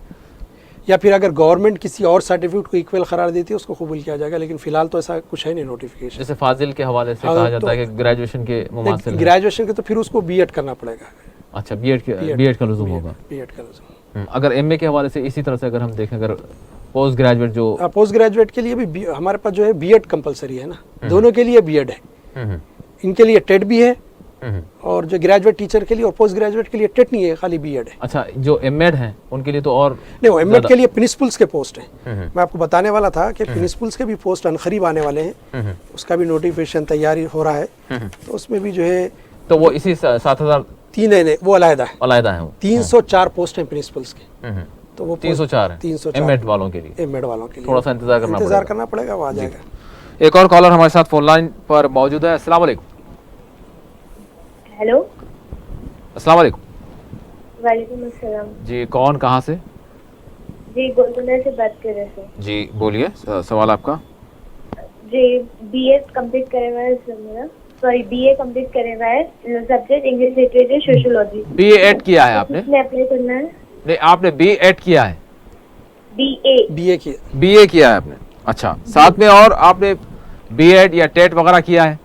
या फिर अगर गवर्नमेंट किसी और सर्टिफिकेट को इक्वल करार देती है उसको कबूल किया जाएगा, लेकिन फिलहाल तो ऐसा कुछ है नहीं नोटिफिकेशन। जैसे फाजिल के हवाले से कहा जाता है कि ग्रेजुएशन के मुमासिल है। ग्रेजुएशन के तो फिर उसको बीएड करना पड़ेगा। अच्छा, बीएड का लुज़ूम होगा। बीएड का लुज़ूम। अगर एमए के हवाले से इसी तरह से अगर हम देखें, अगर पोस्ट ग्रेजुएट जो पोस्ट ग्रेजुएट के लिए भी हमारे पास जो है बीएड कंपलसरी है ना, दोनों के लिए बीएड है। इनके लिए टेट भी है और जो ग्रेजुएट टीचर के लिए और पोस्ट ग्रेजुएट के लिए टेट नहीं है, खाली बीएड है। अच्छा, जो एमएड हैं उनके लिए तो और नहीं, वो एमएड के लिए प्रिंसिपल्स के पोस्ट हैं। मैं आपको बताने वाला था कि प्रिंसिपल्स के भी पोस्ट अनकरीब आने वाले हैं, उसका भी नोटिफिकेशन तैयारी हो रहा है। तो उसमें भी जो है, तो वो इसी 7,000 तीन है, वो अलहदा है, अलहदा है वो 304 पोस्ट हैं प्रिंसिपल्स के। तो वो 304 है 304 एमएड वालों के लिए। एमएड वालों के लिए थोड़ा सा इंतजार करना पड़ेगा, वो आ जाएगा। एक और कॉलर हमारे साथ फोन लाइन पर मौजूद है। अस्सलाम वालेकुम। हेलो, अस्सलाम वालेकुम। वालेकुम अस्सलाम। जी, कौन, कहाँ से? जी, गोलकुंडा से बात कर रहे थे। जी बोलिए, सवाल आपका। जी, बीए कंप्लीट करे हुआ है सर मेरा, सॉरी बीए कंप्लीट करे हुआ है, subject English literature sociology. B Ed किया है आपने? अप्लाई करना है। नहीं, आपने बीएड किया है? बीए किया है आपने। अच्छा, साथ में और आपने बीएड या टेट वगैरह किया है?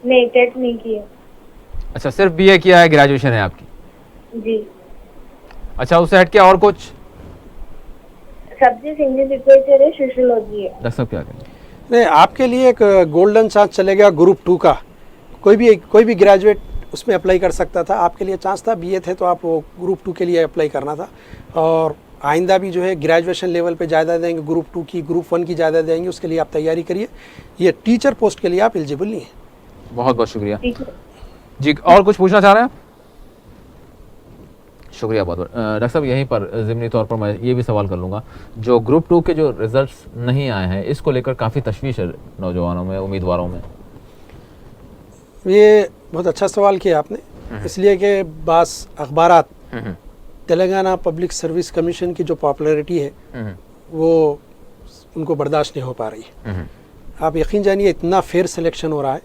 नहीं, टेट नहीं किया। अच्छा, सिर्फ बीए किया है, ग्रेजुएशन है आपकी? जी। अच्छा, उससे हट के और कुछ? सब्जेक्ट इंग्लिश लिटरेचर है, सोशियोलॉजी है। डॉक्टर साहब क्या करें? नहीं, आपके लिए एक गोल्डन चांस चलेगा ग्रुप 2 का, कोई भी ग्रेजुएट उसमें अप्लाई कर सकता था। आपके लिए चांस था, बीए थे तो आप वो ग्रुप 2 के लिए अप्लाई करना था। और आइंदा भी जो है ग्रेजुएशन लेवल पे ज़्यादा देंगे, ग्रुप 2 की, ग्रुप 1 की ज़्यादा देंगे, उसके लिए आप तैयारी करिए। ये टीचर पोस्ट के लिए आप एलिजिबल नहीं है। बहुत बहुत शुक्रिया जी। और कुछ पूछना चाह रहे हैं आप? शुक्रिया बहुत बहुत। डॉक्टर साहब, यहीं पर ज़िमनी तौर पर मैं ये भी सवाल कर लूँगा, जो ग्रुप 2 के जो रिजल्ट्स नहीं आए हैं, इसको लेकर काफ़ी तशवीश है नौजवानों में, उम्मीदवारों में। ये बहुत अच्छा सवाल किया आपने, इसलिए कि बास अखबारात तेलंगाना पब्लिक सर्विस कमीशन की जो पॉपुलैरिटी है वो उनको बर्दाश्त नहीं हो पा रही है। आप यकीन जानिए, इतना फेयर सिलेक्शन हो रहा है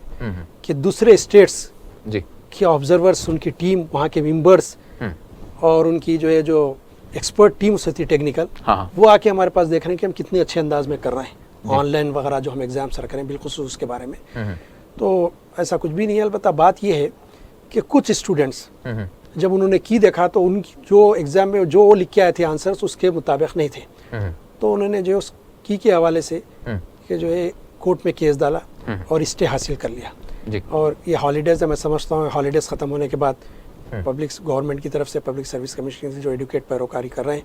कि दूसरे स्टेट्स के ऑब्जर्वर्स, उनकी टीम, वहाँ के मेंबर्स और उनकी जो है जो एक्सपर्ट टीम्स होती है टेक्निकल, वो आके हमारे पास देख रहे हैं कि हम कितने अच्छे अंदाज में कर रहे हैं ऑनलाइन वगैरह जो हम एग्जाम सर करें, बिल्कुल उसके बारे में। तो ऐसा कुछ भी नहीं है। अलबत्ता बात यह है कि कुछ स्टूडेंट्स जब उन्होंने की देखा तो उनकी जो एग्ज़ाम में जो वो लिख के आए थे आंसर्स उसके मुताबिक नहीं थे, तो उन्होंने जो उस की के हवाले से कि जो है कोर्ट में केस डाला और स्टे हासिल कर लिया। और ये हॉलीडेज़ है, मैं समझता हूँ हॉलीडेज़ ख़त्म होने के बाद पब्लिक गवर्नमेंट की तरफ से, पब्लिक सर्विस कमीशन से जो एडुकेट पैरोकारी कर रहे हैं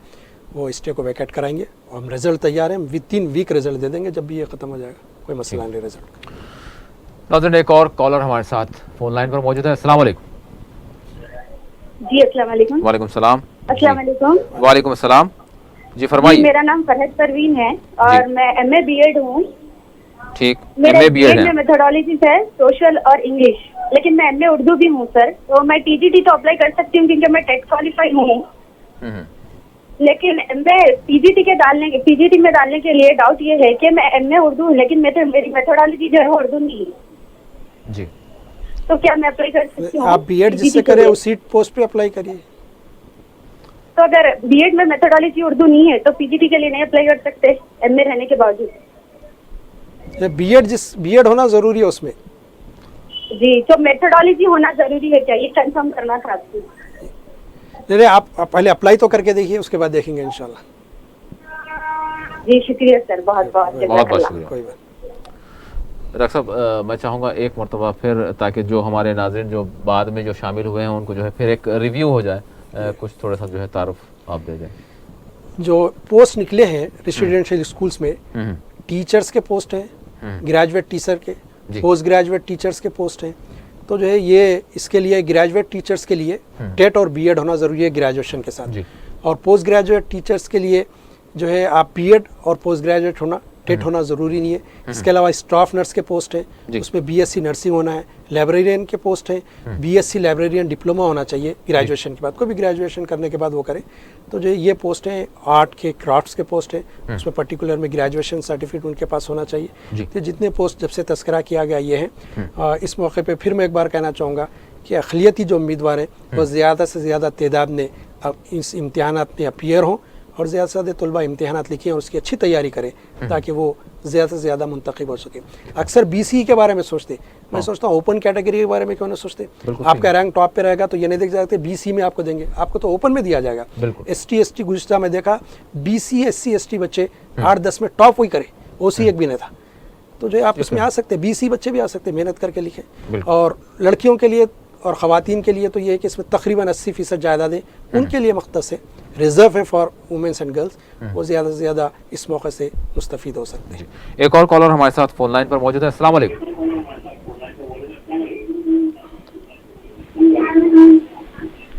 वो स्टे को वैकेट कराएंगे और हम रिजल्ट तैयार हैं। हम 3 वीक रिजल्ट दे देंगे जब भी ये ख़त्म हो जाएगा, कोई मसला नहीं रिजल्ट। नाज़रीन, एक और कॉलर हमारे साथ फोन लाइन पर मौजूद है। अस्सलाम वालेकुम। जी अस्सलाम वालेकुम। वालेकुम सलाम। अस्सलाम वालेकुम। वालेकुम सलाम जी, फरमाइए। मेरा नाम फरहत परवीन है और मैं एमए बीएड हूँ। ठीक, मेरे बीएड में मेथोडोलॉजी है सोशल और इंग्लिश, लेकिन मैं एमए उर्दू भी हूँ सर। तो मैं टीजीटी तो अप्लाई कर सकती हूँ क्योंकि मैं टेट क्वालिफाई हूँ, लेकिन मैं पीजीटी में डालने के लिए डाउट ये है कि मैं एमए उर्दू हूँ लेकिन मेरी मेथोडोलॉजी जो है वो उर्दू नहीं है जी। तो क्या मैं अप्लाई कर सकती हूँ? आप बीएड जिससे करें उसी पोस्ट पे अप्लाई करिए। तो अगर बीएड में मेथोडोलॉजी उर्दू नहीं है तो पीजीटी के लिए नहीं अप्लाई कर सकते एमए रहने के बावजूद? बीएड होना जरूरी है उसमें। जी, तो मेथोडोलॉजी होना जरूरी है क्या, ये कंफर्म करना था आपको। नहीं, आप पहले अप्लाई तो करके देखिए, उसके बाद देखेंगे इंशाल्लाह। जी शुक्रिया सर, बहुत बहुत शुक्रिया। कोई बात। डॉक्टर साहब, मैं चाहूँगा एक मरतबा फिर, ताकि जो हमारे नाज़रीन जो बाद में जो शामिल हुए हैं उनको जो है फिर एक रिव्यू हो जाए, कुछ थोड़ा सा जो है तारुफ आप दे दें। जो पोस्ट निकले हैं रेसिडेंशियल स्कूल्स में, टीचर्स के पोस्ट हैं, ग्रेजुएट टीचर के, पोस्ट ग्रेजुएट टीचर्स के पोस्ट हैं। तो जो है ये इसके लिए ग्रेजुएट टीचर्स के लिए टेट और बीएड होना ज़रूरी है ग्रेजुएशन के साथ, और पोस्ट ग्रेजुएट टीचर्स के लिए जो है आप बीएड और पोस्ट ग्रेजुएट होना, टेट होना ज़रूरी नहीं है। इसके अलावा स्टाफ नर्स के पोस्ट हैं, उसमें बीएससी नर्सिंग होना है। लाइब्रेरियन के पोस्ट हैं, बीएससी लाइब्रेरियन डिप्लोमा होना चाहिए ग्रेजुएशन के बाद, कोई भी ग्रेजुएशन करने के बाद वो करे। तो जो ये पोस्ट हैं, आर्ट के, क्राफ्ट्स के पोस्ट हैं, उसमें पर्टिकुलर में ग्रेजुएशन सर्टिफिकेट उनके पास होना चाहिए। तो जितने पोस्ट जब से तस्करा किया गया ये हैं। इस मौके पर फिर मैं एक बार कहना चाहूँगा कि अक़लियती जो उम्मीदवार हैं वो ज़्यादा से ज़्यादा तादाद में इस इम्तिहानात में अपीयर हों और ज़्यादा से ज़्यादा तलबा इम्तिहानात लिखें और उसकी अच्छी तैयारी करें ताकि वो ज़्यादा से ज़्यादा मुंतखब हो सके। अक्सर बीसी के बारे में सोचते, मैं सोचता हूँ ओपन कैटेगरी के बारे में क्यों नहीं सोचते। आपका रैंक टॉप पे रहेगा तो ये नहीं देख सकते बीसी में आपको देंगे, आपको तो ओपन में दिया जाएगा। एसटी एसटी गुज़श्ता में देखा बीसी एससी एसटी बच्चे 8-10 में टॉप वही करे, ओसी एक भी नहीं था। तो जो है आप इसमें आ सकते हैं, 20 ही बच्चे भी आ सकते हैं, मेहनत करके लिखें। और लड़कियों के लिए और ख़वातीन के लिए तो ये है कि इसमें तकरीबन 80% जायदादें उनके लिए मख्तस है, रिजर्व है फॉर वुमेंस एंड गर्ल्स, वो ज़्यादा से ज़्यादा इस मौके से मुस्तफ़ीद हो सकते हैं। एक और कॉलर हमारे साथ फोन लाइन पर मौजूद है। अस्सलाम वालेकुम।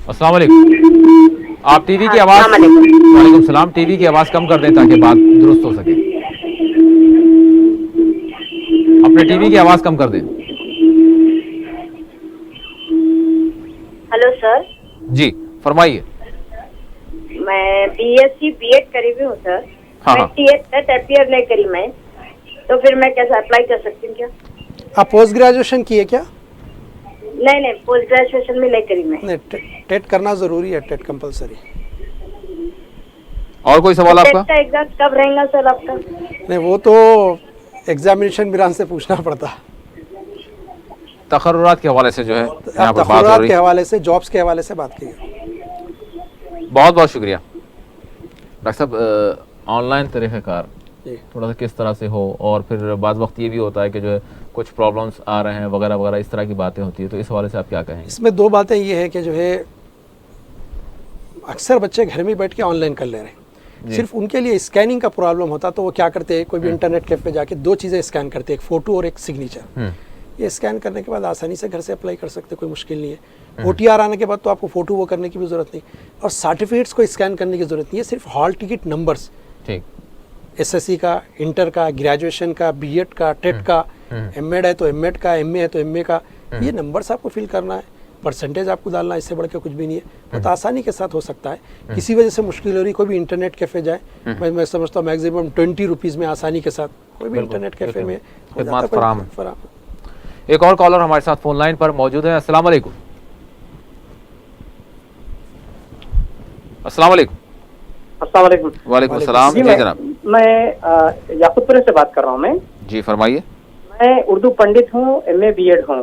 अस्सलाम वालेकुम। आप टीवी की आवाज़, वालेकुम सलाम, टीवी की आवाज़ कम कर दें ताकि बात दुरुस्त हो सके। अपने टीवी की आवाज़ कम कर दें। Hello sir. जी फरमाइए। मैं बीएससी बीएड करी हुई हूँ सर। हाँ, मैं टीएट अपियर नहीं करी मैं, तो फिर मैं कैसे अप्लाई कर सकती हूँ क्या? आप पोस्ट ग्रेजुएशन किए क्या? नहीं, पोस्ट ग्रेजुएशन में नहीं करी मैं। नहीं, टेट करना ज़रूरी है, टेट कंपलसरी। और कोई सवाल आपका? टेट का एग्जाम कब रहेगा सर आपका? नहीं, वो तो एग्जामिनेशन ब्रांच से पूछना पड़ता। तकर्रुरात के हवाले से जो है यहाँ पर बात हो तकर्रुरात रही के है। हवाले से, जॉब्स के हवाले से बात की। बहुत बहुत शुक्रिया डॉक्टर साहब। ऑनलाइन तरीक़ेकार थोड़ा सा किस तरह से हो, और फिर बाद वक्त ये भी होता है कि जो है कुछ प्रॉब्लम्स आ रहे हैं वगैरह वगैरह, इस तरह की बातें होती है, तो इस हवाले से आप क्या कहेंगे? इसमें दो बातें ये है कि जो है अक्सर बच्चे घर में बैठ के ऑनलाइन कर ले रहे हैं, सिर्फ उनके लिए स्कैनिंग का प्रॉब्लम होता, तो वो क्या करते हैं, कोई भी इंटरनेट कैफे पे जाके 2 चीज़ें स्कैन करते हैं, एक फ़ोटो और एक सिग्नेचर। ये स्कैन करने के बाद आसानी से घर से अप्लाई कर सकते, कोई मुश्किल नहीं है। OTR आने के बाद तो आपको फ़ोटो वो करने की भी ज़रूरत नहीं, और सर्टिफिकेट्स को स्कैन करने की ज़रूरत नहीं है, सिर्फ हॉल टिकट नंबर्स, ठीक, SSC का, इंटर का, ग्रेजुएशन का, बीएड का, टेट का, एमएड है तो एमएड का, एमए है तो एमए का, ये नंबर्स आपको फिल करना है, परसेंटेज आपको डालना है, इससे बढ़ के कुछ भी नहीं है। बहुत आसानी के साथ हो सकता है। किसी वजह से मुश्किल हो रही, कोई भी इंटरनेट कैफ़े जाए, मैं समझता हूँ मैक्सिमम 20 रुपीज़ में आसानी के साथ कोई भी इंटरनेट कैफ़े में खिदमत फराहम। एक और कॉलर हमारे साथ फोन लाइन पर मौजूद है। अस्सलाम वालेकुम। अस्सलाम वालेकुम। अस्सलाम वालेकुम। वालेकुम सलाम। जी जनाब। मैं याकूबपुर से बात कर रहा हूँ मैं। जी फरमाइए। मैं उर्दू पंडित हूँ, MA बीएड हूँ,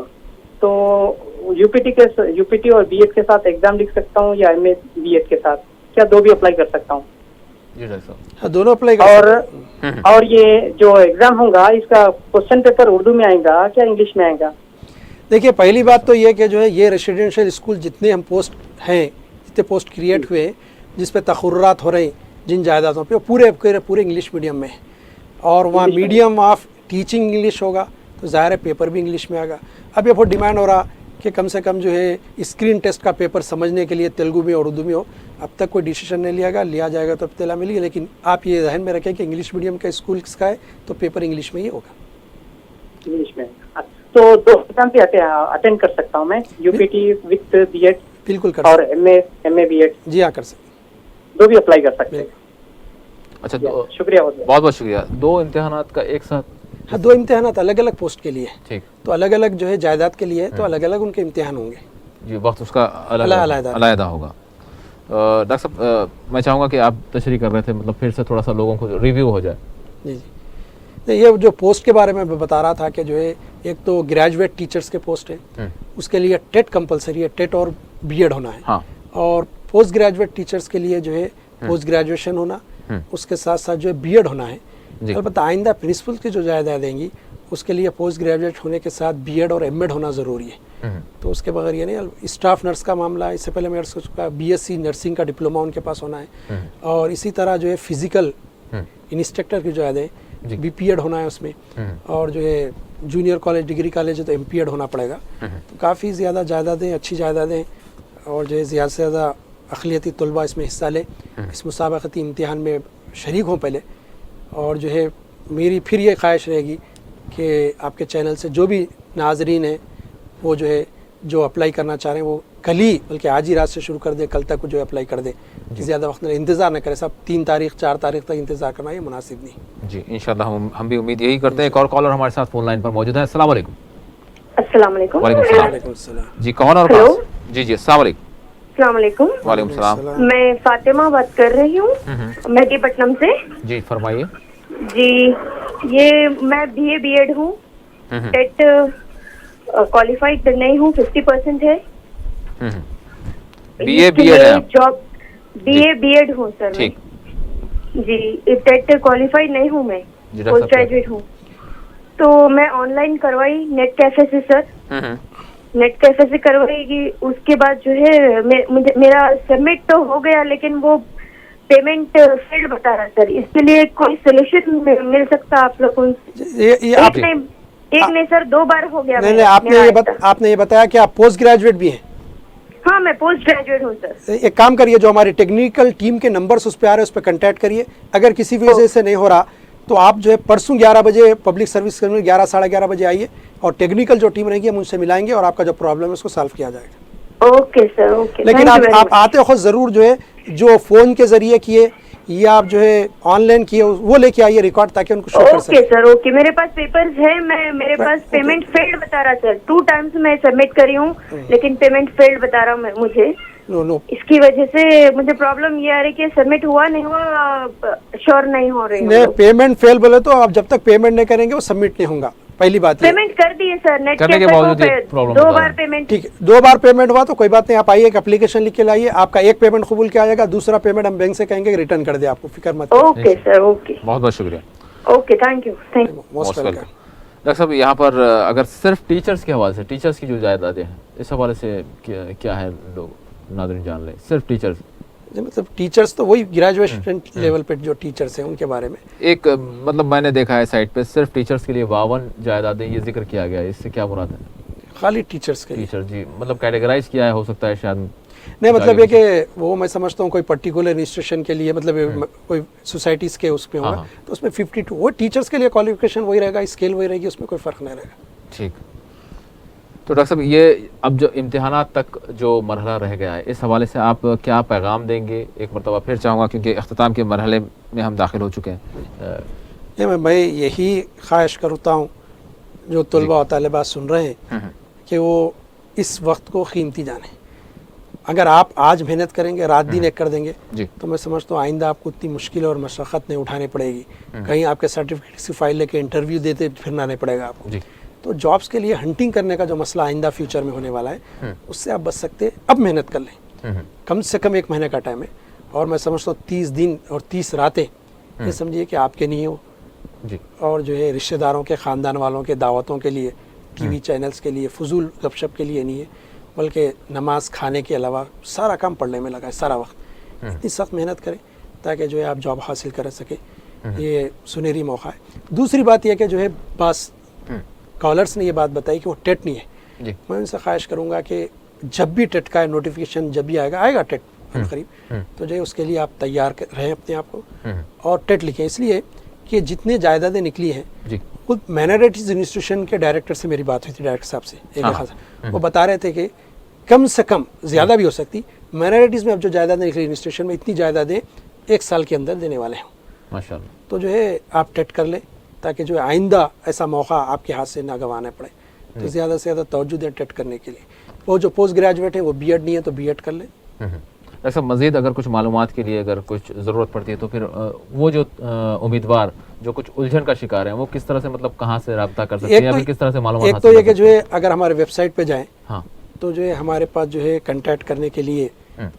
तो यूपीटी और बीएड के साथ एग्जाम लिख सकता हूँ या MA बीएड के साथ, क्या दो भी अप्लाई कर सकता हूँ? जी साहब। हाँ, दोनों अप्लाई कर और ये जो एग्जाम होगा इसका क्वेश्चन पेपर उर्दू में आएगा क्या इंग्लिश में आएगा? देखिए, पहली बात तो ये कि जो है ये रेसिडेंशियल स्कूल जितने हम पोस्ट हैं, जितने पोस्ट क्रिएट हुए जिस पे तखर्रुरात हो रहे हैं, जिन जायदादों पे, पूरे इंग्लिश मीडियम में है, और वहाँ मीडियम ऑफ टीचिंग इंग्लिश होगा, तो ज़ाहिर है पेपर भी इंग्लिश में आएगा। अब ये बहुत डिमांड हो रहा कि कम से कम जो है स्क्रीन टेस्ट का पेपर समझने के लिए तेलुगु में और उर्दू में हो। अब तक कोई डिसीजन नहीं लिया जाएगा तो इत्तला मिलेगी, लेकिन आप ये ध्यान में रखें कि इंग्लिश मीडियम का स्कूल का है तो पेपर इंग्लिश में ही होगा। इंग्लिश में। तो दो एग्जाम पे अटेंड कर सकता हूँ मैं, यूपीटी विथ बीएड? बिल्कुल कर और MA बीएड? जी हाँ, कर सकते, दो भी अप्लाई कर सकते हैं। अच्छा, शुक्रिया, बहुत बहुत शुक्रिया। 2 इम्तिहानात का एक साथ? हाँ, 2 इम्तिहानात अलग अलग पोस्ट के लिए, ठीक, तो अलग अलग जो है जायदाद के लिए तो अलग अलग उनके इम्तिहान होंगे जी, वक्त उसका अलग होगा। डॉक्टर साहब, मैं चाहूँगा कि आप तशरीह कर रहे थे, मतलब फिर से थोड़ा सा लोगों को रिव्यू हो जाए। जी, ये जो पोस्ट के बारे में मैं बता रहा था कि जो है एक तो ग्रेजुएट टीचर्स के पोस्ट है, उसके लिए टेट कंपलसरी है, टेट और बीएड होना है। हाँ। और पोस्ट ग्रेजुएट टीचर्स के लिए जो है पोस्ट ग्रेजुएशन होना, उसके साथ साथ जो है बीएड होना है। अलबत्ता आइंदा प्रिंसिपल की जो जायदाद देंगी उसके लिए पोस्ट ग्रेजुएट होने के साथ बीएड और एमएड होना ज़रूरी है, तो उसके बगैर ये नहीं। स्टाफ नर्स का मामला है, इससे पहले मेरे का BSc नर्सिंग का डिप्लोमा उनके पास होना है, और इसी तरह जो है फिजिकल इंस्ट्रक्टर की जो है BPED होना है उसमें, और जो है जूनियर कॉलेज डिग्री कॉलेज है तो MPED होना पड़ेगा। तो काफ़ी ज़्यादा जायदादें, अच्छी जायदादें, और जो है ज़्यादा से ज़्यादा अक़लियती तलबा इसमें हिस्सा लें, इस मुसाबक़ती इम्तिहान में शरीक हों पहले। और जो है मेरी फिर ये ख्वाहिश रहेगी कि आपके चैनल से जो भी नाजरीन हैं वो जो है जो अप्लाई करना चाह रहे हैं वो कल ही, बल्कि आज ही रात से शुरू कर दे, कल तक जो है अप्लाई कर दे, ज़्यादा वक्त नहीं, इंतज़ार न करें। सब 3 तारीख 4 तारीख तक इंतज़ार करना ये मुनासिब नहीं। जी इंशाल्लाह हम भी उम्मीद यही करते हैं। एक और कॉलर हमारे साथ फोन लाइन पर मौजूद है। अस्सलाम वालेकुम। अस्सलाम वालेकुम। वालेकुम सलाम। जी कौन और कहाँ? जी अस्सलाम वालेकुम। अस्सलाम वालेकुम। वालेकुम सलाम। मैं फातिमा बात कर रही हूँ मेहदीपट्टनम से। जी फरमाइए। जी, ये मैं BA बीएड हूँ, टेट क्वालिफाइड नहीं हूँ, 50% है। BA बीएड है? जॉब BA बीएड हूँ सर। ठीक जी, टेट क्वालिफाइड नहीं हूँ मैं, पोस्ट ग्रेजुएट हूँ। तो मैं ऑनलाइन करवाई नेट कैफे से सर, नेट कैफे से करवाएगी। उसके बाद जो है मुझे मेरा सबमिट तो हो गया, लेकिन वो पेमेंट फेल्ड बता रहा सर। इसके लिए कोई सोल्यूशन मिल सकता आप लोगों से? एक नहीं सर, 2 बार हो गया। नहीं, आपने ये बताया कि आप पोस्ट ग्रेजुएट भी हैं? हाँ, मैं पोस्ट ग्रेजुएट हूँ सर। एक काम करिए, जो हमारी टेक्निकल टीम के नंबर्स उस पर आ रहे हैं उस पर कांटेक्ट करिए। अगर किसी वजह से नहीं हो रहा तो आप जो है परसों 11 बजे पब्लिक सर्विस में 11 साढ़े 11 बजे आइए और टेक्निकल जो टीम रहेगी हम उनसे मिलाएंगे और आपका जो प्रॉब्लम है उसको सॉल्व किया जाएगा। Okay sir, okay. लेकिन आप आते खुद जरूर जो है जो फोन के जरिए किए या आप जो है ऑनलाइन किए वो लेके आइए रिकॉर्ड, ताकि उनको शो कर सकें। Okay sir, okay. मेरे पास पेपर्स है, मेरे पास पेमेंट फेल्ड बता रहा सर। 2 टाइम्स मैं सबमिट करी हूँ लेकिन पेमेंट फेल्ड बता रहा मुझे। नो, इसकी वजह से मुझे प्रॉब्लम ये आ रही कि सबमिट हुआ नहीं हुआ श्योर नहीं हो रही। नहीं, पेमेंट फेल बोले तो आप जब तक पेमेंट नहीं करेंगे वो सबमिट नहीं होगा। पहली बात पेमेंट कर दिए सर, नेट करने के बावजूद 2 बार पेमेंट। ठीक है, 2 बार पेमेंट हुआ तो कोई बात नहीं, आप आइए, एक एप्लीकेशन लिख के लाइए। आपका एक पेमेंट कबूल किया जाएगा, दूसरा पेमेंट हम बैंक से कहेंगे रिटर्न कर दे, आपको फिक्र मत। Okay sir, okay. बहुत बहुत शुक्रिया। Okay, thank you, thank you. Most welcome. Doctor साहब, यहाँ पर अगर सिर्फ टीचर्स के हवाले से, टीचर्स की जो जायदादें हैं इस हवाले से क्या है, लोग नाज़रीन जान लें। सिर्फ टीचर्स, मतलब टीचर्स तो वही ग्रेजुएशन लेवल पे जो टीचर्स हैं उनके बारे में एक मतलब मैंने देखा है साइट पे सिर्फ टीचर्स के लिए 52 जायदादें ये जिक्र किया गया है। इससे क्या मुराद है? खाली टीचर्स के टीचर जी, मतलब कैटेगराइज किया है, हो सकता है शायद नहीं, मतलब ये कि वो मैं समझता हूँ कोई पर्टिकुलर इंस्टीट्यूशन के लिए, मतलब कोई सोसाइटीज़ के उसमें होगा तो उसमें 52 वो टीचर्स के लिए क्वालिफिकेशन वही रहेगा, स्केल वही रहेगी, उसमें कोई फ़र्क नहीं रहेगा। ठीक। तो डॉक्टर साहब, ये अब जो इम्तिहानात तक जो मरहला रह गया है इस हवाले से आप क्या पैगाम देंगे? एक मरतबा फिर चाहूँगा क्योंकि अख्ताम के मरहले में हम दाखिल हो चुके हैं। मैं यही ख्वाहिश करता हूँ जो तलबा और तालिबात सुन रहे हैं कि वो इस वक्त को कीमती जाने। अगर आप आज मेहनत करेंगे, रात दिन एक कर देंगे तो मैं समझता हूँ आइंदा आपको इतनी मुश्किल और मशक्क़त नहीं उठानी पड़ेगी। कहीं आपके सर्टिफिकेट की फाइल लेके इंटरव्यू देते फिरना नहीं पड़ेगा आपको। तो जॉब्स के लिए हंटिंग करने का जो मसला आइंदा फ्यूचर में होने वाला है उससे आप बच सकते हैं। अब मेहनत कर लें, कम से कम 1 महीने का टाइम है और मैं समझता हूँ 30 दिन और 30 रातें ये समझिए कि आपके नहीं हो और जो है रिश्तेदारों के, ख़ानदान वालों के दावतों के लिए, टीवी चैनल्स के लिए, फजूल गपशप के लिए नहीं है, बल्कि नमाज खाने के अलावा सारा काम पढ़ने में लगा है सारा वक्त। इतनी सख्त मेहनत करें ताकि जो है आप जॉब हासिल कर सके, ये सुनहरी मौका है। दूसरी बात यह कि जो है बस कॉलर्स ने ये बात बताई कि वो टेट नहीं है। मैं उनसे ख्वाहिश करूँगा कि जब भी टेट का नोटिफिकेशन जब भी आएगा टेट करीब, तो जो है उसके लिए आप तैयार रहें अपने आप को और टेट लिखें। इसलिए कि जितने जायदादें निकली हैं, खुद माइनॉरिटीज़ इंस्टीट्यूशन के डायरेक्टर से मेरी बात हुई थी, डायरेक्टर साहब से एक वो बता रहे थे कि कम से कम, ज़्यादा भी हो सकती, माइनॉरिटीज़ में अब जो जायदादें निकली इंस्टीट्यूशन में, इतनी जायदादें 1 साल के अंदर देने वाले हैं माशाअल्लाह। तो जो है आप टेट कर लें ताकि जो है आइंदा ऐसा मौका आपके हाथ से ना गंवाना पड़े। तो ज़्यादा से ज़्यादा तवज्जो दें टेट करने के लिए। वो जो पोस्ट ग्रेजुएट है वो बीएड नहीं है तो बीएड कर लें। ऐसा मज़ीद अगर कुछ मालूमात के लिए अगर कुछ ज़रूरत पड़ती है तो फिर वो जो उम्मीदवार जो कुछ उलझन का शिकार है वो किस तरह से, मतलब कहाँ से रब्ता कर सकते हैं या फिर किस तरह से मालूमात? एक तो ये कि जो है अगर हमारे वेबसाइट पे जाएं तो जो है हमारे पास जो है कंटैक्ट करने के लिए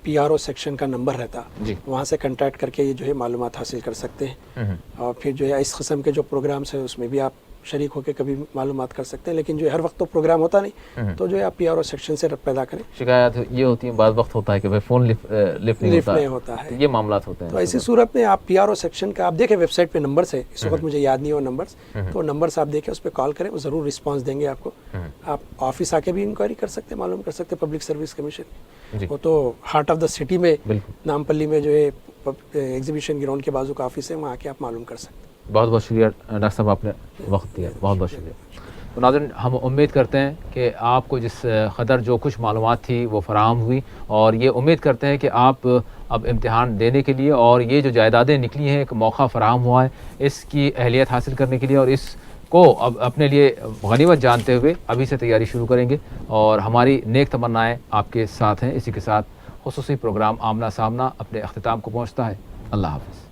PRO सेक्शन का नंबर रहता, वहाँ से कंटैक्ट करके ये जो है मालूमात हासिल कर सकते हैं। और फिर जो है इस किस्म के जो प्रोग्राम्स है उसमें भी आप शरीक होकर कभी मालूमात कर सकते हैं, लेकिन जो है हर वक्त तो प्रोग्राम होता नहीं, तो जो है आप PRO सेक्शन से पैदा करें। शिकायत ये होती है बाद वक्त होता है कि भाई फ़ोन लिफ्ट नहीं होता है, ये मामला होते हैं। तो ऐसी सूरत में आप PRO सेक्शन का आप देखें, वेबसाइट पे नंबर्स है, इस वक्त मुझे याद नहीं हो नंबर्स, तो नंबर्स आप देखें, उस पर कॉल करें, वो ज़रूर रिस्पॉन्स देंगे आपको। आप ऑफिस आके भी इंक्वायरी कर सकते हैं, मालूम कर सकते हैं। पब्लिक सर्विस कमीशन वो तो हार्ट ऑफ द सिटी में नामपल्ली में जो है एग्जीबिशन ग्राउंड के बाजू का ऑफिस है, वहाँ आके आप मालूम कर सकते हैं। बहुत बहुत शुक्रिया डॉक्टर साहब, आपने वक्त दिया, बहुत बहुत शुक्रिया। तो नाज़रीन, हम उम्मीद करते हैं कि आपको जिस कदर जो कुछ मालूमात थी वो फराहम हुई और ये उम्मीद करते हैं कि आप अब इम्तिहान देने के लिए और ये जो जायदादें निकली हैं एक मौका फराहम हुआ है इसकी अहलियत हासिल करने के लिए और इसको अब अपने लिए गनीमत जानते हुए अभी से तैयारी शुरू करेंगे। और हमारी नेक तमन्नाएँ आपके साथ हैं। इसी के साथ खुसूसी प्रोग्राम आमना सामना अपने अख्तिताम को पहुँचता है। अल्लाह हाफ़िज़।